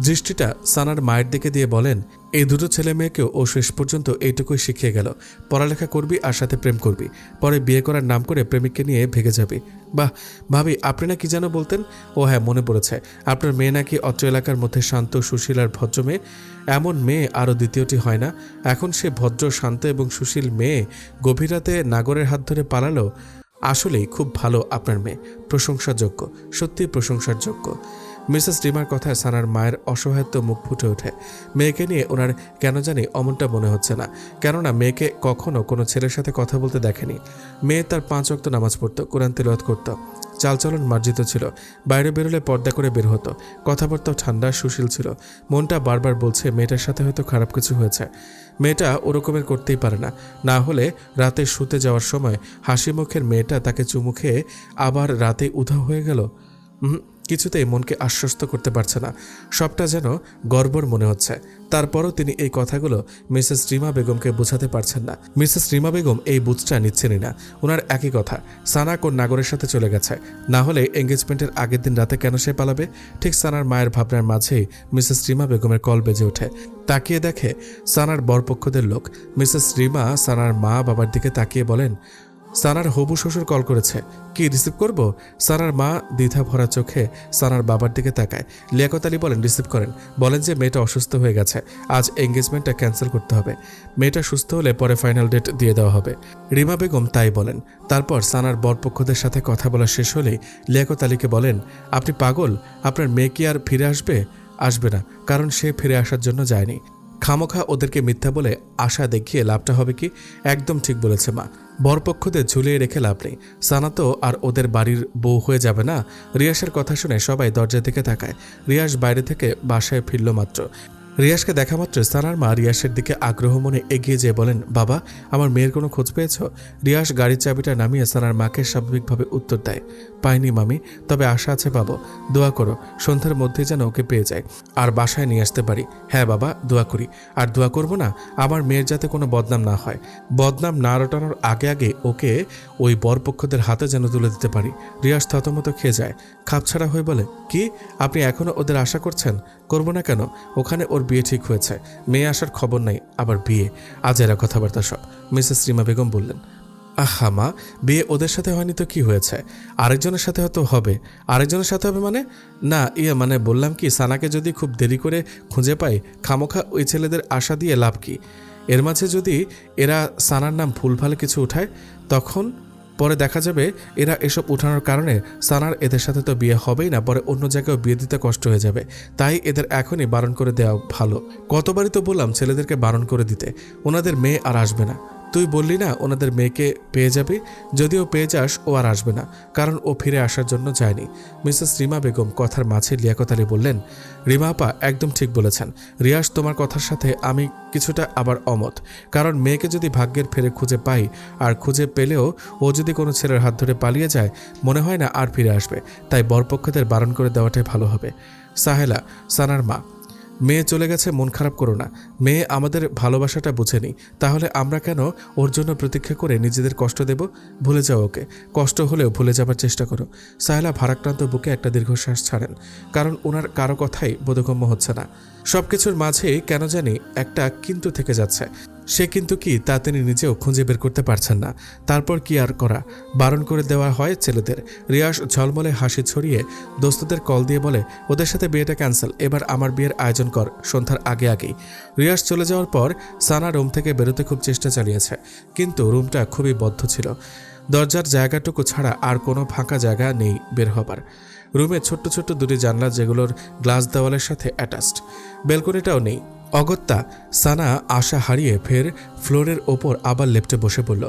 দৃষ্টিটা সানার মায়ের দিকে দিয়ে বলেন, এই দুটো ছেলে মেয়েকেও ও শেষ পর্যন্ত এইটুকুই শিখিয়ে গেল, পড়ালেখা করবি আর সাথে প্রেম করবি, পরে বিয়ে করার নাম করে প্রেমিককে নিয়ে ভেগে যাবি। বাহ ভাবি, আপনি না কি যেন বলতেন? ও হ্যাঁ, মনে পড়েছে, আপনার মেয়ে নাকি অত্র এলাকার মধ্যে শান্ত, সুশীল আর ভদ্র মেয়ে। এমন মেয়ে আরও দ্বিতীয়টি হয় না। এখন সে ভদ্র, শান্ত এবং সুশীল মেয়ে গভীর রাতে নাগরের হাত ধরে পালালো। আসলেই খুব ভালো আপনার মেয়ে, প্রশংসাযোগ্য, সত্যি প্রশংসার যোগ্য। মিসেস রিমার কথায় সানার মায়ের অসহায়ত্ব মুখ ফুটে ওঠে। মেয়েকে নিয়ে ওনার কেন জানি অমনটা মনে হচ্ছে না, কেননা মেয়েকে কখনো কোনো ছেলের সাথে কথা বলতে দেখেনি। মেয়ে তার 5 ওয়াক্ত নামাজ পড়তো, কোরআন তিলাওয়াত করত, চালচলন মার্জিত ছিল, বাইরে বেরোলে পর্দা করে বের হতো, কথাবার্তাও ঠান্ডা, সুশীল ছিল। মনটা বারবার বলছে মেয়েটার সাথে হয়তো খারাপ কিছু হয়েছে। মেয়েটা ওরকমের করতেই পারে না, না হলে রাতে শুতে যাওয়ার সময় হাসি মুখের মেয়েটা তাকে চুমু খেয়ে আবার রাতে উধাও হয়ে গেল। কিছুতেই মনকে আশ্বস্ত করতে পারছে না, সবটা যেন গড়বড় মনে হচ্ছে। তারপরও তিনি এই কথাগুলো মিসেস রিমা বেগমকে বোঝাতে পারছেন না। মিসেস রিমা বেগম এই বুঝটা নিচ্ছেনই না। ওনার একই কথা, সানা কোন নাগরের সাথে চলে গেছে, না হলে এঙ্গেজমেন্টের আগের দিন রাতে কেন সে পালাবে? ঠিক সানার মায়ের ভাবনার মাঝেই মিসেস রিমা বেগমের কল বেজে ওঠে। তাকিয়ে দেখে সানার বরপক্ষদের লোক। মিসেস রিমা সানার মা বাবার দিকে তাকিয়ে বলেন, সানার হবু শ্বশুর কল করেছে, কি রিসিভ করব? সানার মা দ্বিধা ভরা চোখে সানার বাবার দিকে তাকায়। লিয়াকত আলী বলেন, রিসিভ করেন, বলেন যে মেয়েটা অসুস্থ হয়ে গেছে, আজ এঙ্গেজমেন্টটা ক্যান্সেল করতে হবে, মেয়েটা সুস্থ হলে পরে ফাইনাল ডেট দিয়ে দেওয়া হবে। রিমা বেগম তাই বলেন। তারপর সানার বরপক্ষদের সাথে কথা বলা শেষ হলেই লিয়াকত আলীকে বলেন, আপনি পাগল? আপনার মেয়ে কি আর ফিরে আসবে না, কারণ সে ফিরে আসার জন্য যায়নি। খামোখা ওদেরকে মিথ্যা বলে আশা দেখিয়ে লাভটা হবে কি? একদম ঠিক বলেছে মা, বরপক্ষদের ঝুলিয়ে রেখে লাভ নেই। সানা তো আর ওদের বাড়ির বউ হয়ে যাবে না। রিয়াসের কথা শুনে সবাই দরজা দিকে তাকায়। রিয়াস বাইরে থেকে বাসায় ফিরল মাত্র। রিয়াসকে দেখা মাত্র সানার মা রিয়াসের দিকে আগ্রহ মনে এগিয়ে যেয়ে বলেন, বাবা, আমার মেয়ের কোনো খোঁজ পেয়েছ? রিয়াস গাড়ির চাবিটা নামিয়ে সানার মাকে স্বাভাবিকভাবে উত্তর দেয়, পাইনি মামি, তবে আশা আছে পাবো, দোয়া করো সন্ধ্যার মধ্যে যেন ওকে পেয়ে যায় আর বাসায় নিয়ে আসতে পারি। হ্যাঁ বাবা, দোয়া করি। আর দোয়া করবো না আমার মেয়ের যাতে কোনো বদনাম না হয়, বদনাম না রটানোর আগে আগে ওকে ওই বরপক্ষদের হাতে যেন তুলে দিতে পারি। রিয়াস থতমত খেয়ে যায়, খাপছাড়া হয়ে বলে, কি আপনি এখনো ওদের আশা করছেন? করবো না কেন? ওখানে ওর বিয়ে ঠিক হয়েছে, মেয়ে আসার খবর নাই, আবার বিয়ে, আজ এরা কথাবার্তা সব। মিসেস রিমা বেগম বললেন, আহা মা, বিয়ে ওদের সাথে হয়নি তো কি হয়েছে? আরেকজনের সাথে হয়তো হবে। আরেকজনের সাথে হবে মানে? না মানে বললাম কি, সানাকে যদি খুব দেরি করে খুঁজে পাই, খামোখা ওই ছেলেদের আশা দিয়ে লাভ কি? এর মাঝে যদি এরা সানার নাম ভুলভাল কিছু উঠায়, তখন পরে দেখা যাবে এরা এসব উঠানোর কারণে সানার এদের সাথে তো বিয়ে হবেই না, পরে অন্য জায়গায় বিয়ে দিতে কষ্ট হয়ে যাবে। তাই এদের এখনই বারণ করে দেওয়া ভালো। কতবারই তো বললাম ছেলেদেরকে বারণ করে দিতে, ওনাদের মেয়ে আর আসবে না। তুই বললি না ওনাদের মেয়েকে পেয়ে যাবি, যদিও পেয়ে যাস ও আর আসবে না, কারণ ও ফিরে আসার জন্য যায়নি। মিসেস রিমা বেগম কথার মাঝে লিয়াকত আলী বললেন, রিমা আপা একদম ঠিক বলেছেন। রিয়াজ, তোমার কথার সাথে আমি কিছুটা আবার অমত। কারণ মেয়েকে যদি ভাগ্যের ফেরে খুঁজে পাই, আর খুঁজে পেলেও ও যদি কোনো ছেলের হাত ধরে পালিয়ে যায়, মনে হয় না আর ফিরে আসবে। তাই বরপক্ষদের বারণ করে দেওয়াটাই ভালো হবে। সাহেলা, সানার মা, মেয়ে চলে গেছে, মন খারাপ করো না। মেয়ে আমাদের ভালোবাসাটা বুঝেনি, তাহলে আমরা কেন ওর জন্য প্রতীক্ষা করে নিজেদের কষ্ট দেব? ভুলে যাও ওকে, কষ্ট হলেও ভুলে যাবার চেষ্টা করো। সাহেলা ভারাক্রান্ত বুকে একটা দীর্ঘশ্বাস ছাড়েন, কারণ ওনার কারো কথাই বোধগম্য হচ্ছে না। সবকিছুর মাঝেই কেন জানি একটা কিন্তু থেকে যাচ্ছে। সে কিন্তু কি তা তিনি নিজেও খুঁজে বের করতে পারছেন না। তারপর কি আর করা, বারণ করে দেওয়া হয় ছেলেদের। রিয়াস ঝলমলে হাসি ছড়িয়ে দোস্তদের কল দিয়ে বলে, ওদের সাথে বিয়েটা ক্যান্সেল, এবার আমার বিয়ের আয়োজন কর সন্ধ্যার আগেই। রিয়াস চলে যাওয়ার পর সানা রুম থেকে বেরোতে খুব চেষ্টা চালিয়েছে, কিন্তু রুমটা খুবই বদ্ধ ছিল। দরজার জায়গাটুকু ছাড়া আর কোনো ফাঁকা জায়গা নেই বের হবার। রুমে ছোট্ট ছোট্ট দুটি জানলা, যেগুলোর গ্লাস দেওয়ালের সাথে অ্যাটাচড। বেলকনিটাও নেই। অগত্যা সানা আশা হারিয়ে ফের ফ্লোরের ওপর আবার লেপ্টে বসে পড়ল।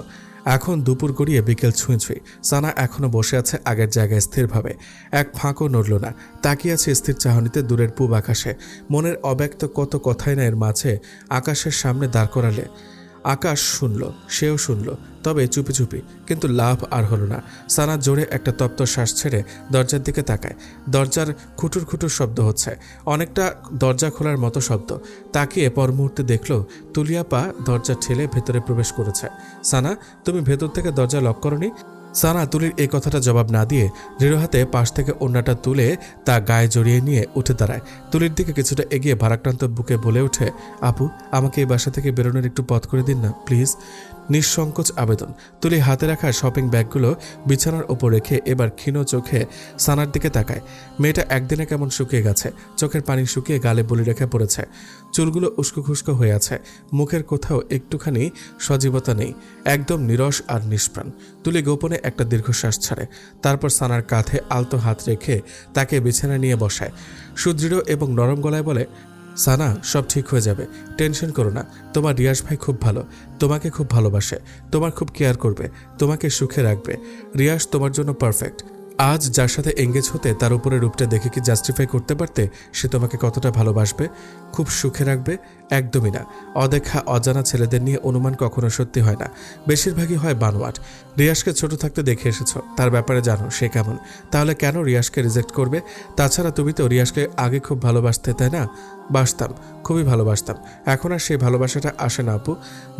এখন দুপুর গড়িয়ে বিকেল ছুঁই। সানা এখনও বসে আছে আগের জায়গায় স্থিরভাবে, এক ফাঁকও নড়ল না। তাকিয়ে আছে স্থির চাহনিতে দূরের পূব আকাশে। মনের অব্যক্ত কত কথাই না এর মাঝে আকাশের সামনে দাঁড় করালে। আকাশ শুনল, সেও শুনল, তবে চুপি চুপি, কিন্তু লাভ আর হলো না। সানা জোরে একটা তপ্ত শ্বাস ছেড়ে দরজার দিকে তাকায়। দরজার খুটুর খুটুর শব্দ হচ্ছে, অনেকটা দরজা খোলার মতো শব্দ। তাকিয়ে পর মুহূর্তে দেখল তুলিয়াপা দরজা ঠেলে ভেতরে প্রবেশ করেছে। সানা, তুমি ভেতর থেকে দরজা লক করনি? সানা তুলির এই কথাটা জবাব না দিয়ে দৃঢ় হাতে পাশ থেকে ওড়নাটা তুলে তা গায়ে জড়িয়ে নিয়ে উঠে দাঁড়ায়। তুলির দিকে কিছুটা এগিয়ে ভারাক্রান্ত বুকে বলে ওঠে, আপু, আমাকে এই বাসা থেকে বেরোনোর একটু পথ করে দিন না প্লিজ। নিঃসংকোচ আবেদন। তুলি হাতে রাখা শপিং ব্যাগগুলো বিছানার ওপর রেখে এবার ক্ষীণ চোখে সানার দিকে তাকায়। মেয়েটা একদিনে কেমন শুকিয়ে গেছে, চোখের পানি শুকিয়ে গালে বলি রেখে পড়েছে, চুলগুলো উস্কো খুস্কো হয়ে আছে, মুখের কোথাও একটুখানি সজীবতা নেই, একদম নিরস আর নিষ্প্রাণ। তুলি গোপনে একটা দীর্ঘশ্বাস ছাড়ে, তারপর সানার কাঁধে আলতো হাত রেখে তাকে বিছানায় নিয়ে বসায়। সুদৃঢ় এবং নরম গলায় বলে, সানা, সব ঠিক হয়ে যাবে, টেনশন করো না। তোমার রিয়াজ ভাই খুব ভালো, তোমাকে খুব ভালোবাসে, তোমার খুব কেয়ার করবে, তোমাকে সুখে রাখবে। রিয়াজ তোমার জন্য পারফেক্ট। আজ যার সাথে এঙ্গেজ হতে তার উপরে রূপটা দেখে কি জাস্টিফাই করতে পারতে সে তোমাকে কতটা ভালোবাসবে, খুব সুখে রাখবে? একদমই না। অদেখা অজানা ছেলেদের নিয়ে অনুমান কখনো সত্যি হয় না, বেশিরভাগই হয় বানোয়াট। রিয়াজকে ছোট থাকতে দেখে এসেছো, তার ব্যাপারে জানো সে কেমন, তাহলে কেন রিয়াজকে রিজেক্ট করবে? তাছাড়া তুমি তো রিয়াজকে আগে খুব ভালোবাসতে, তাই না? বাসতাম, খুবই ভালোবাসতাম। এখন আর সেই ভালোবাসাটা আসে না আপু।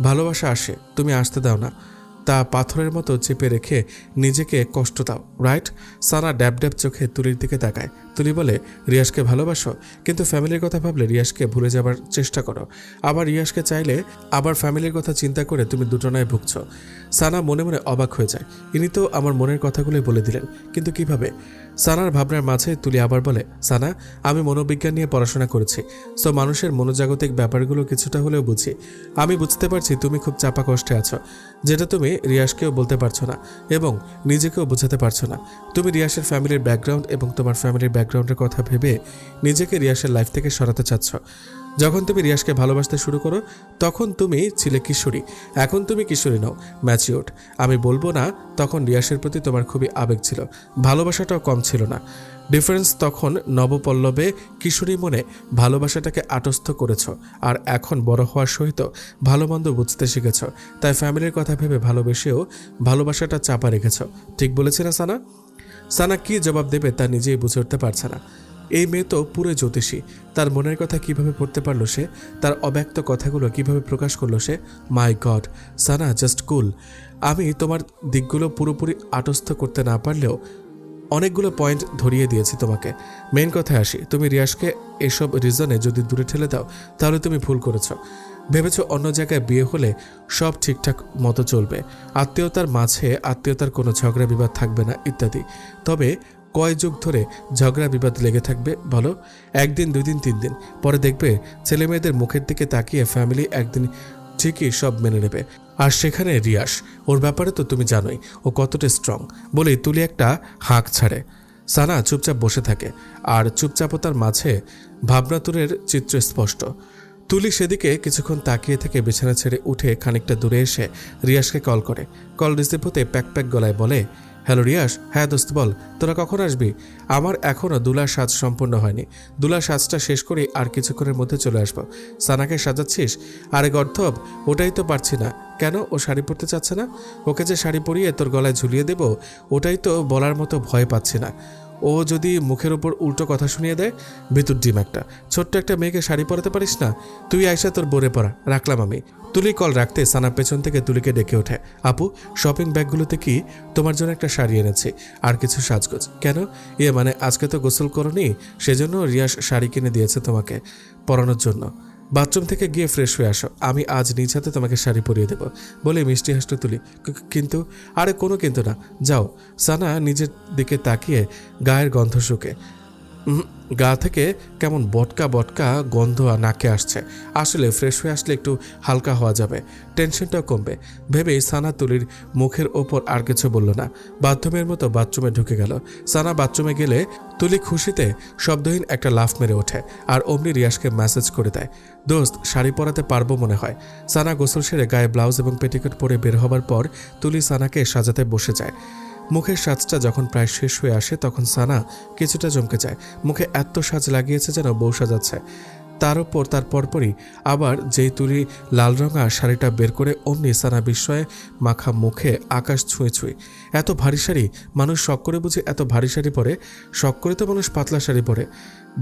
ভালোবাসা আসে, তুমি আসতে দাও না, তা পাথরের মতো চেপে রেখে নিজেকে কষ্ট দাও, রাইট? সানা ড্যাব ড্যাব চোখে তুলির দিকে তাকায়। তুলি বলে, রিয়াজকে ভালোবাসো, কিন্তু ফ্যামিলির কথা ভাবলে রিয়াজকে ভুলে যাবার চেষ্টা করো। আবার রিয়াজকে চাইলে আবার ফ্যামিলির কথা চিন্তা করে তুমি দুটোনায় ভুগছ। সানা মনে মনে অবাক হয়ে যায়, ইনি তো আমার মনের কথাগুলোই বলে দিলেন, কিন্তু কিভাবে? সানার ভাবনার মাঝে তুলি আবার বলে, সানা, আমি মনোবিজ্ঞান নিয়ে পড়াশোনা করেছি, সো মানুষের মনোজাগতিক ব্যাপারগুলো কিছুটা হলেও বুঝি। আমি বুঝতে পারছি তুমি খুব চাপা কষ্টে আছো, যেটা তুমি রিয়াজকেও বলতে পারছো না এবং নিজেকেও বোঝাতে পারছো না। তুমি রিয়াসের ফ্যামিলির ব্যাকগ্রাউন্ড এবং তোমার ফ্যামিলির ব্যাকগ্রাউন্ডের কথা ভেবে নিজেকে রিয়াসের লাইফ থেকে সরাতে চাচ্ছ। যখন তুমি রিয়াজকে ভালোবাসতে শুরু করো তখন তুমি ছিলে কিশোরী, এখন তুমি কিশোরী নও, ম্যাচিওর্ড। আমি বলবো না তখন রিয়াসের প্রতি তোমার খুবই আবেগ ছিল, ভালোবাসাটাও কম ছিল না। ডিফারেন্স তখন নবপল্লবে কিশোরী মনে ভালোবাসাটাকে আটস্থ করেছ, আর এখন বড় হওয়ার সহিত ভালো মন্দ বুঝতে শিখেছ, তাই ফ্যামিলির কথা ভেবে ভালোবেসেও ভালোবাসাটা চাপা রেখেছ। ঠিক বলেছি না সানা? সানা কি জবাব দেবে তা নিজেই বুঝে উঠতে পারছে না। এই মেয়ে তো পুরো জ্যোতিষী, তার মনের কথা কিভাবে পড়তে পারলো সে, তার অব্যক্ত কথাগুলো কিভাবে প্রকাশ করলো সে। মাই গড, সানা জাস্ট কুল। আমি তোমার দিকগুলো পুরোপুরি আটস্থ করতে না পারলেও অনেকগুলো পয়েন্ট ধরিয়ে দিয়েছি তোমাকে। মেইন কথায় আসি, তুমি রিয়াজকে এসব রিজনে যদি দূরে ঠেলে দাও তাহলে তুমি ভুল করেছ। ভেবেছ অন্য জায়গায় বিয়ে হলে সব ঠিকঠাক মতো চলবে, আত্মীয়তার মাঝে আত্মীয়তার কোনো ঝগড়া বিবাদ থাকবে না ইত্যাদি। তবে কয় যুগ ধরে ঝগড়া বিবাদ লেগে থাকবে বলো? 1 দিন 2 দিন 3 দিন পরে দেখবে ছেলেমেয়েদের মুখের দিকে তাকিয়ে ফ্যামিলি একদিন ঠিকই সব মেনে নেবে। আর সেখানে রিয়াস, ওর ব্যাপারে তো তুমি জানোই ও কতটা স্ট্রং। বলেই তুলি একটা হাঁক ছাড়ে। সানা চুপচাপ বসে থাকে, আর চুপচাপতার মাঝে ভাবনাতুরের চিত্র স্পষ্ট। তুলি সেদিকে কিছুক্ষণ তাকিয়ে থেকে বিছানা ছেড়ে উঠে খানিকটা দূরে এসে রিয়াসকে কল করে। কল রিসিভ হতে প্যাক প্যাক গলায় বলে, হ্যালো রিয়াস, হ্যাঁ দোস্ত বল, তোরা কখন আসবি? আমার এখনও দুলার সাজ সম্পূর্ণ হয়নি, দুলার সাজটা শেষ করে আর কিছুক্ষণের মধ্যে চলে আসবো। সানাকে সাজাচ্ছিস? আরে গর্ধব, ওটাই তো পারছি না। কেন, ও শাড়ি পরতে চাচ্ছে না? ওকে যে শাড়ি পরিয়ে তোর গলায় ঝুলিয়ে দেব, ওটাই তো বলার মতো ভয় পাচ্ছি না। ও যদি মুখের ওপর উল্টো কথা শুনিয়ে দেয়? ভিতর ডিম একটা, ছোট্ট একটা মেয়েকে শাড়ি পরাতে পারিস না? তুই আয়সা তোর বোরে পড়া, রাখলাম আমি। তুলি কল রাখতে সানা পেছন থেকে তুলিকে ডেকে ওঠে। আপু, শপিং ব্যাগগুলোতে কি তোমার জন্য একটা শাড়ি এনেছি, আর কিছু সাজগোজ। কেন? মানে আজকে তো গোসল করনি, সেজন্য রিয়াস শাড়ি কিনে দিয়েছে তোমাকে পরানোর জন্য। বাথরুম থেকে গিয়ে ফ্রেশ হয়ে আসো, আমি আজ নিজ হাতে তোমাকে শাড়ি পরিয়ে দেবো। বলে মিষ্টি হাসতে তুলি। কিন্তু? আরে কোনো কিন্তু না, যাও। সানা নিজের দিকে তাকিয়ে গায়ের গন্ধ শুকে। গা থেকে কেমন বটকা বটকা গন্ধ নাকে আসছে। আসলে ফ্রেশ হয়ে আসলে একটু হালকা হওয়া যাবে, টেনশনটাও কমবে ভেবেই সানা তুলির মুখের ওপর আর কিছু বলল না। বাথরুমের মতো বাথরুমে ঢুকে গেল। সানা বাথরুমে গেলে তুলি খুশিতে শব্দহীন একটা লাফ মেরে ওঠে, আর অমনি রিয়াসকে মেসেজ করে দেয়, দোস্ত শাড়ি পরাতে পারবো মনে হয়। সানা গোসল সেরে গায়ে ব্লাউজ এবং পেটিকোট পরে বের হবার পর তুলি সানাকে সাজাতে বসে যায়। মুখের সাজটা যখন প্রায় শেষ হয়ে আসে তখন সানা কিছুটা চমকে যায়। মুখে এত সাজ লাগিয়েছে যেন বউ সাজাচ্ছে। তার উপর তার পরপরই আবার যেই তুলি লাল রঙা শাড়িটা বের করে অমনি সানা বিস্ময়ে মাখা মুখে আকাশ ছুঁয়ে ছুঁয়ে। এত ভারী শাড়ি মানুষ শখ করে বুঝে এত ভারী শাড়ি পরে? শখ করে তো মানুষ পাতলা শাড়ি পরে।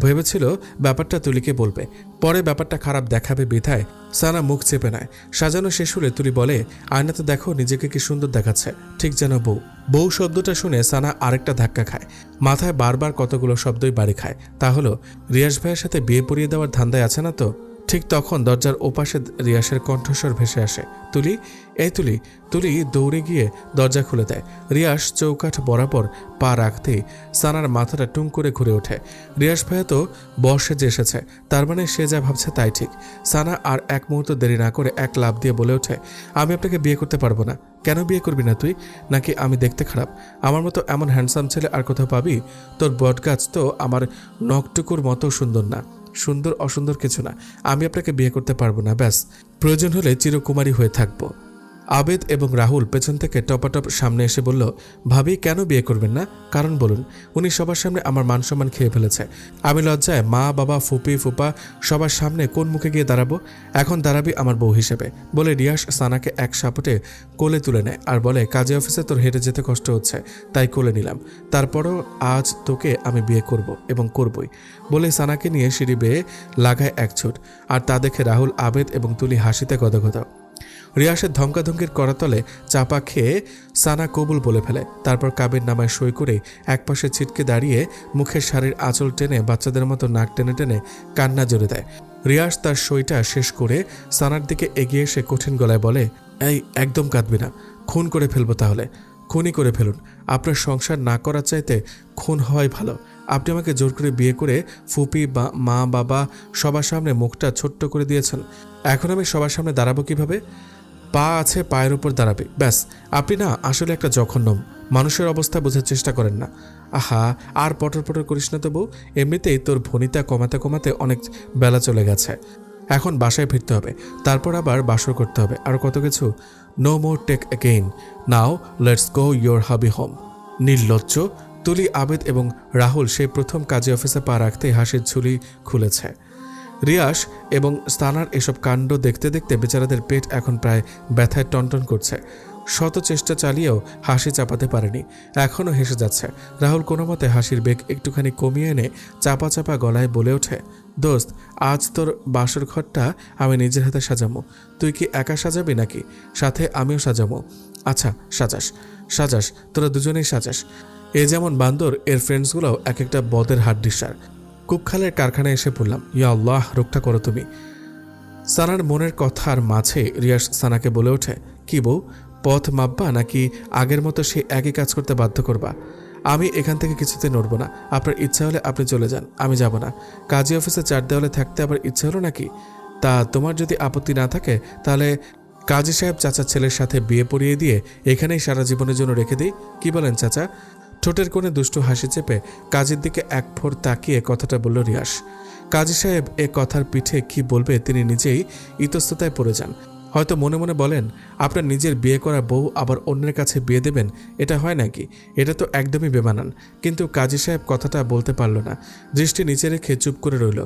ভেবেছিল ব্যাপারটা তুলিকে বলবে, পরে ব্যাপারটা খারাপ দেখাবে বিধায় সানা মুখ চেপে নেয়। সাজানো শেষ হলে তুলি বলে, আয়নাতে দেখো নিজেকে কি সুন্দর দেখাচ্ছে, ঠিক যেন বউ। বউ শব্দটা শুনে সানা আরেকটা ধাক্কা খায়। মাথায় বারবার কতগুলো শব্দই বাড়ি খায়। তা হলো রিয়াস ভাইয়ের সাথে বিয়ে পড়িয়ে দেওয়ার ধান্দায় আছে না তো? ঠিক তখন দরজার ওপাশে রিয়াসের কণ্ঠস্বর ভেসে আসে, তুলি, এই তুলি। তুলি দৌড়ে গিয়ে দরজা খুলে দেয়। রিয়াস চৌকাঠ বরাবর পা রাখতেই সানার মাথাটা টুম করে ঘুরে ওঠে। রিয়াস ভাইয়া তো বর্ষে যে এসেছে, তার মানে সে যা ভাবছে তাই ঠিক। সানা আর এক মুহূর্ত দেরি না করে এক লাফ দিয়ে বলে ওঠে, আমি আপনাকে বিয়ে করতে পারবো না। কেন বিয়ে করবি না তুই? নাকি আমি দেখতে খারাপ? আমার মতো এমন হ্যান্ডসাম ছেলে আর কোথাও পাবি? তোর বটগাছ তো আমার নখটুকুর মতো সুন্দর না। সুন্দর অসুন্দর কিছু না, আমি আপনাকে বিয়ে করতে পারবো না। ব্যাস, প্রয়োজন হলে চিরকুমারী হয়ে থাকবো। আবেদ এবং রাহুল পেছন থেকে টপাটপ সামনে এসে বলল, ভাবি কেন বিয়ে করবেন না? কারণ বলুন। উনি সবার সামনে আমার মান সম্মান খেয়ে ফেলেছে। আমি লজ্জায় মা বাবা ফুপি ফুপা সবার সামনে কোন মুখে গিয়ে দাঁড়াবো? এখন দাঁড়াবি আমার বউ হিসেবে। বলে রিয়াস সানাকে এক সাপটে কোলে তুলে নেয় আর বলে, কাজে অফিসে তোর হেঁটে যেতে কষ্ট হচ্ছে তাই কোলে নিলাম, তারপরও আজ তোকে আমি বিয়ে করব এবং করবই। বলে সানাকে নিয়ে সিঁড়ি বেয়ে লাগায় এক ছুট। আর তা দেখে রাহুল, আবেদ এবং তুলি হাসিতে গদগদ। রিয়াসের ধমকাধমকির করাতলে চাপা খেয়ে সানা কবুল বলে ফেলে। তারপর কাবির নামায় সই করে একপাশে ছিটকে দাঁড়িয়ে মুখের শাড়ির আঁচল টেনে বাচ্চাদের মতো নাক টেনে টেনে কান্না জোরে দেয়। রিয়াস তার সইটা শেষ করে সানার দিকে এগিয়ে এসে কঠিন গলায় বলে, এই একদম কাঁদবি না, খুন করে ফেলবো তাহলে। খুনই করে ফেলুন, আপনার সংসার না করার চাইতে খুন হওয়াই ভালো। আপনি আমাকে জোর করে বিয়ে করে ফুপি বা মা বাবা সবার সামনে মুখটা ছোট্ট করে দিয়েছেন। এখন আমি সবার সামনে দাঁড়াবো কিভাবে? পা আছে, পায়ের উপর দাঁড়াবে। ব্যাস, আপনি না আসলে একটা জঘন্য। মানুষের অবস্থা বোঝার চেষ্টা করেন না। আহা, আর পটর পটর করিস না তো বউ। এমনিতেই তোর ভনিতা কমাতে কমাতে অনেক বেলা চলে গেছে। এখন বাসায় ফিরতে হবে, তারপর আবার বাসর করতে হবে, আর কত কিছু। No more take again, now let's go your hubby home. নির্লজ্জ। তুলি, আবেদ এবং রাহুল সেই প্রথম কাজে অফিসে পা রাখতেই হাসির ঝুলি খুলেছে। রিয়াস এবং সানার এসব কাণ্ড দেখতে দেখতে বেচারাদের পেট এখন প্রায় ব্যথায় টনটন করছে। শত চেষ্টা চালিয়েও হাসি চাপাতে পারেনি, এখনও হেসে যাচ্ছে। রাহুল কোনো মতে হাসির বেগ একটুখানি কমিয়ে এনে চাপা চাপা গলায় বলে ওঠে, দোস্ত, আজ তোর বাসর ঘরটা আমি নিজের হাতে সাজাবো। তুই কি একা সাজাবি নাকি সাথে আমিও সাজাবো? আচ্ছা, সাজাস সাজাস, তোরা দুজনেই সাজাস। এ যেমন বান্দর, এর ফ্রেন্ডসগুলোও এক একটা বদের হাড্ডিসার। কুকখালের কারখানায় এসে পড়লাম। ইয়া আল্লাহ, রক্ষা করো তুমি। সানার মনের কথার মাঝে রিয়াস সানাকে বলে ওঠে, কি বউ, পথ মাপবা নাকি আগের মতো সে একই কাজ করতে বাধ্য করবা? আমি এখান থেকে কিছুতে নড়ব না। আপনার ইচ্ছা হলে আপনি চলে যান, আমি যাব না। কাজী অফিসে 4 দেওয়ালে থাকতে আবার ইচ্ছা হলো নাকি? তা তোমার যদি আপত্তি না থাকে তাহলে কাজী সাহেব চাচার ছেলের সাথে বিয়ে পড়িয়ে দিয়ে এখানেই সারা জীবনের জন্য রেখে দিই। কি বলেন চাচা? ঠোঁটের কোণে দুষ্টু হাসি চেপে কাজীর দিকে এক ফোর তাকিয়ে কথাটা বলল রিয়াস। কাজী সাহেব এ কথার পিঠে কি বলবে তিনি নিজেই ইতস্ততায় পড়ে যান। হয়তো মনে মনে বলেন, আপনার নিজের বিয়ে করা বউ আবার অন্যের কাছে বিয়ে দেবেন, এটা হয় নাকি? এটা তো একদমই বেমানান। কিন্তু কাজী সাহেব কথাটা বলতে পারল না, দৃষ্টি নিচে রেখে চুপ করে রইল।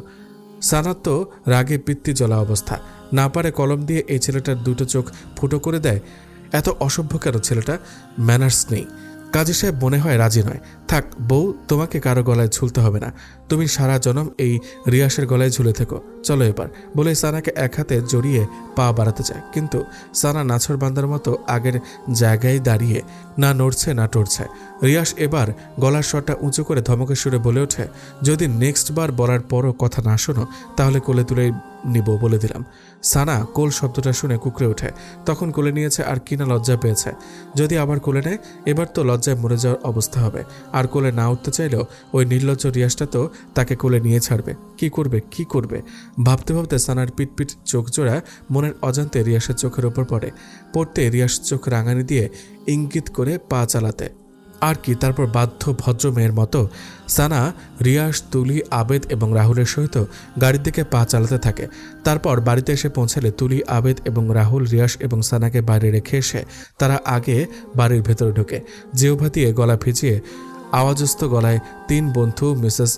সানার তো রাগে পিত্তি জ্বলা অবস্থা, না পারে কলম দিয়ে এই ছেলেটার দুটো চোখ ফুটো করে দেয়। এত অসভ্য কেন ছেলেটা? ম্যানার্স নেই। কাজী সাহেব মনে হয় রাজি নয়। থাক বউ, তোমাকে কারো গলায় ঝুলতে হবে না, তুমি সারা জনম এই রিয়াসের গলায় ঝুলে থেকো, চলো এবার, বলে সানাকে এক হাতে জড়িয়ে পা বাড়াতে চায়। কিন্তু সানা নাছর বান্দার মতো আগের জায়গায় দাঁড়িয়ে না নড়ছে না টড়ছে। রিয়াস এবার গলার স্বরটা উঁচু করে ধমকের সুরে বলে ওঠে, যদি নেক্সট বার বলার পরও কথা না শোনো তাহলে কোলে তুলে নিব বলে দিলাম। সানা কোল শব্দটা শুনে কুকড়ে ওঠে। তখন কোলে নিয়েছে আর কিনা লজ্জা পেয়েছে। যদি আবার কোলে নেয় এবার তো লজ্জায় মরে যাওয়ার অবস্থা হবে। আর কোলে না উঠতে চাইলেও ওই নির্লজ্জ রিয়াসটা তো তাকে কোলে নিয়ে ছাড়বে। কি করবে ভাবতে ভাবতে সানার পিটপিট চোখ জোড়া মনের অজান্তে রিয়াসের চোখের ওপর পড়তে রিয়াস চোখ রাঙানি দিয়ে ইঙ্গিত করে পা চালাতে। আর কি, তারপর বাধ্য ভদ্র মেয়ের মতো সানা রিয়াস, তুলি, আবেদ এবং রাহুলের সহিত গাড়ির দিকে পা চালাতে থাকে। তারপর বাড়িতে এসে পৌঁছালে তুলি, আবেদ এবং রাহুল রিয়াস এবং সানাকে বাইরে রেখে এসে তারা আগে বাড়ির ভেতরে ঢোকে। জিহ্বা দিয়ে গলা ভিজিয়ে আওয়াজস্ত গলায় 3 বন্ধু মিসেস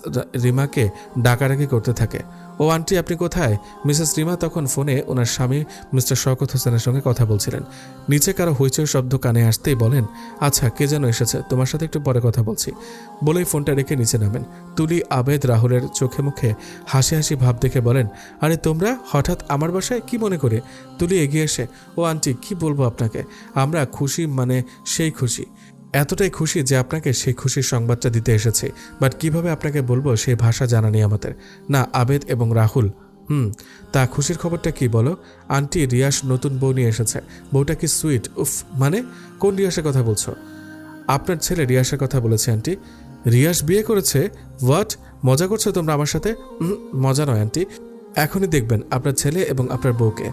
রিমাকে ডাকাডাকি করতে থাকে। ও আন্টি, আপনি কোথায়? মিসেস রিমা তখন ফোনে ওনার স্বামী মিস্টার শওকত হোসেনের সঙ্গে কথা বলছিলেন। নিচে কারো হইচই শব্দ কানে আসতেই বলেন, আচ্ছা কে যেন এসেছে, তোমার সাথে একটু পরে কথা বলছি, বলেই ফোনটা রেখে নিচে নামেন। তুলি, আবেদ, রাহুলের চোখে মুখে হাসি হাসি ভাব দেখে বলেন, আরে তোমরা হঠাৎ আমার বাসায় কি মনে করে? তুলি এগিয়ে এসে, ও আন্টি কি বলবো আপনাকে, আমরা খুশি, মানে সেই খুশি, এতটাই খুশি যে আপনাকে সেই খুশির সংবাদটা দিতে এসেছে। বাট কিভাবে আপনাকে বলবো সেই ভাষা জানা নেই আমাদের। না আবেদ এবং রাহুল, তা খুশির খবরটা কি বলো? আন্টি, রিয়াস নতুন বউ নিয়ে এসেছে। বউটা কি সুইট! উফ, মানে কোন রিয়াসের কথা বলছো? আপনার ছেলে রিয়াসের কথা বলেছে আন্টি। রিয়াস বিয়ে করেছে? হোয়াট, মজা করছো তোমরা আমার সাথে? মজা নয় আন্টি, এখনই দেখবেন আপনার ছেলে এবং আপনার বউকে।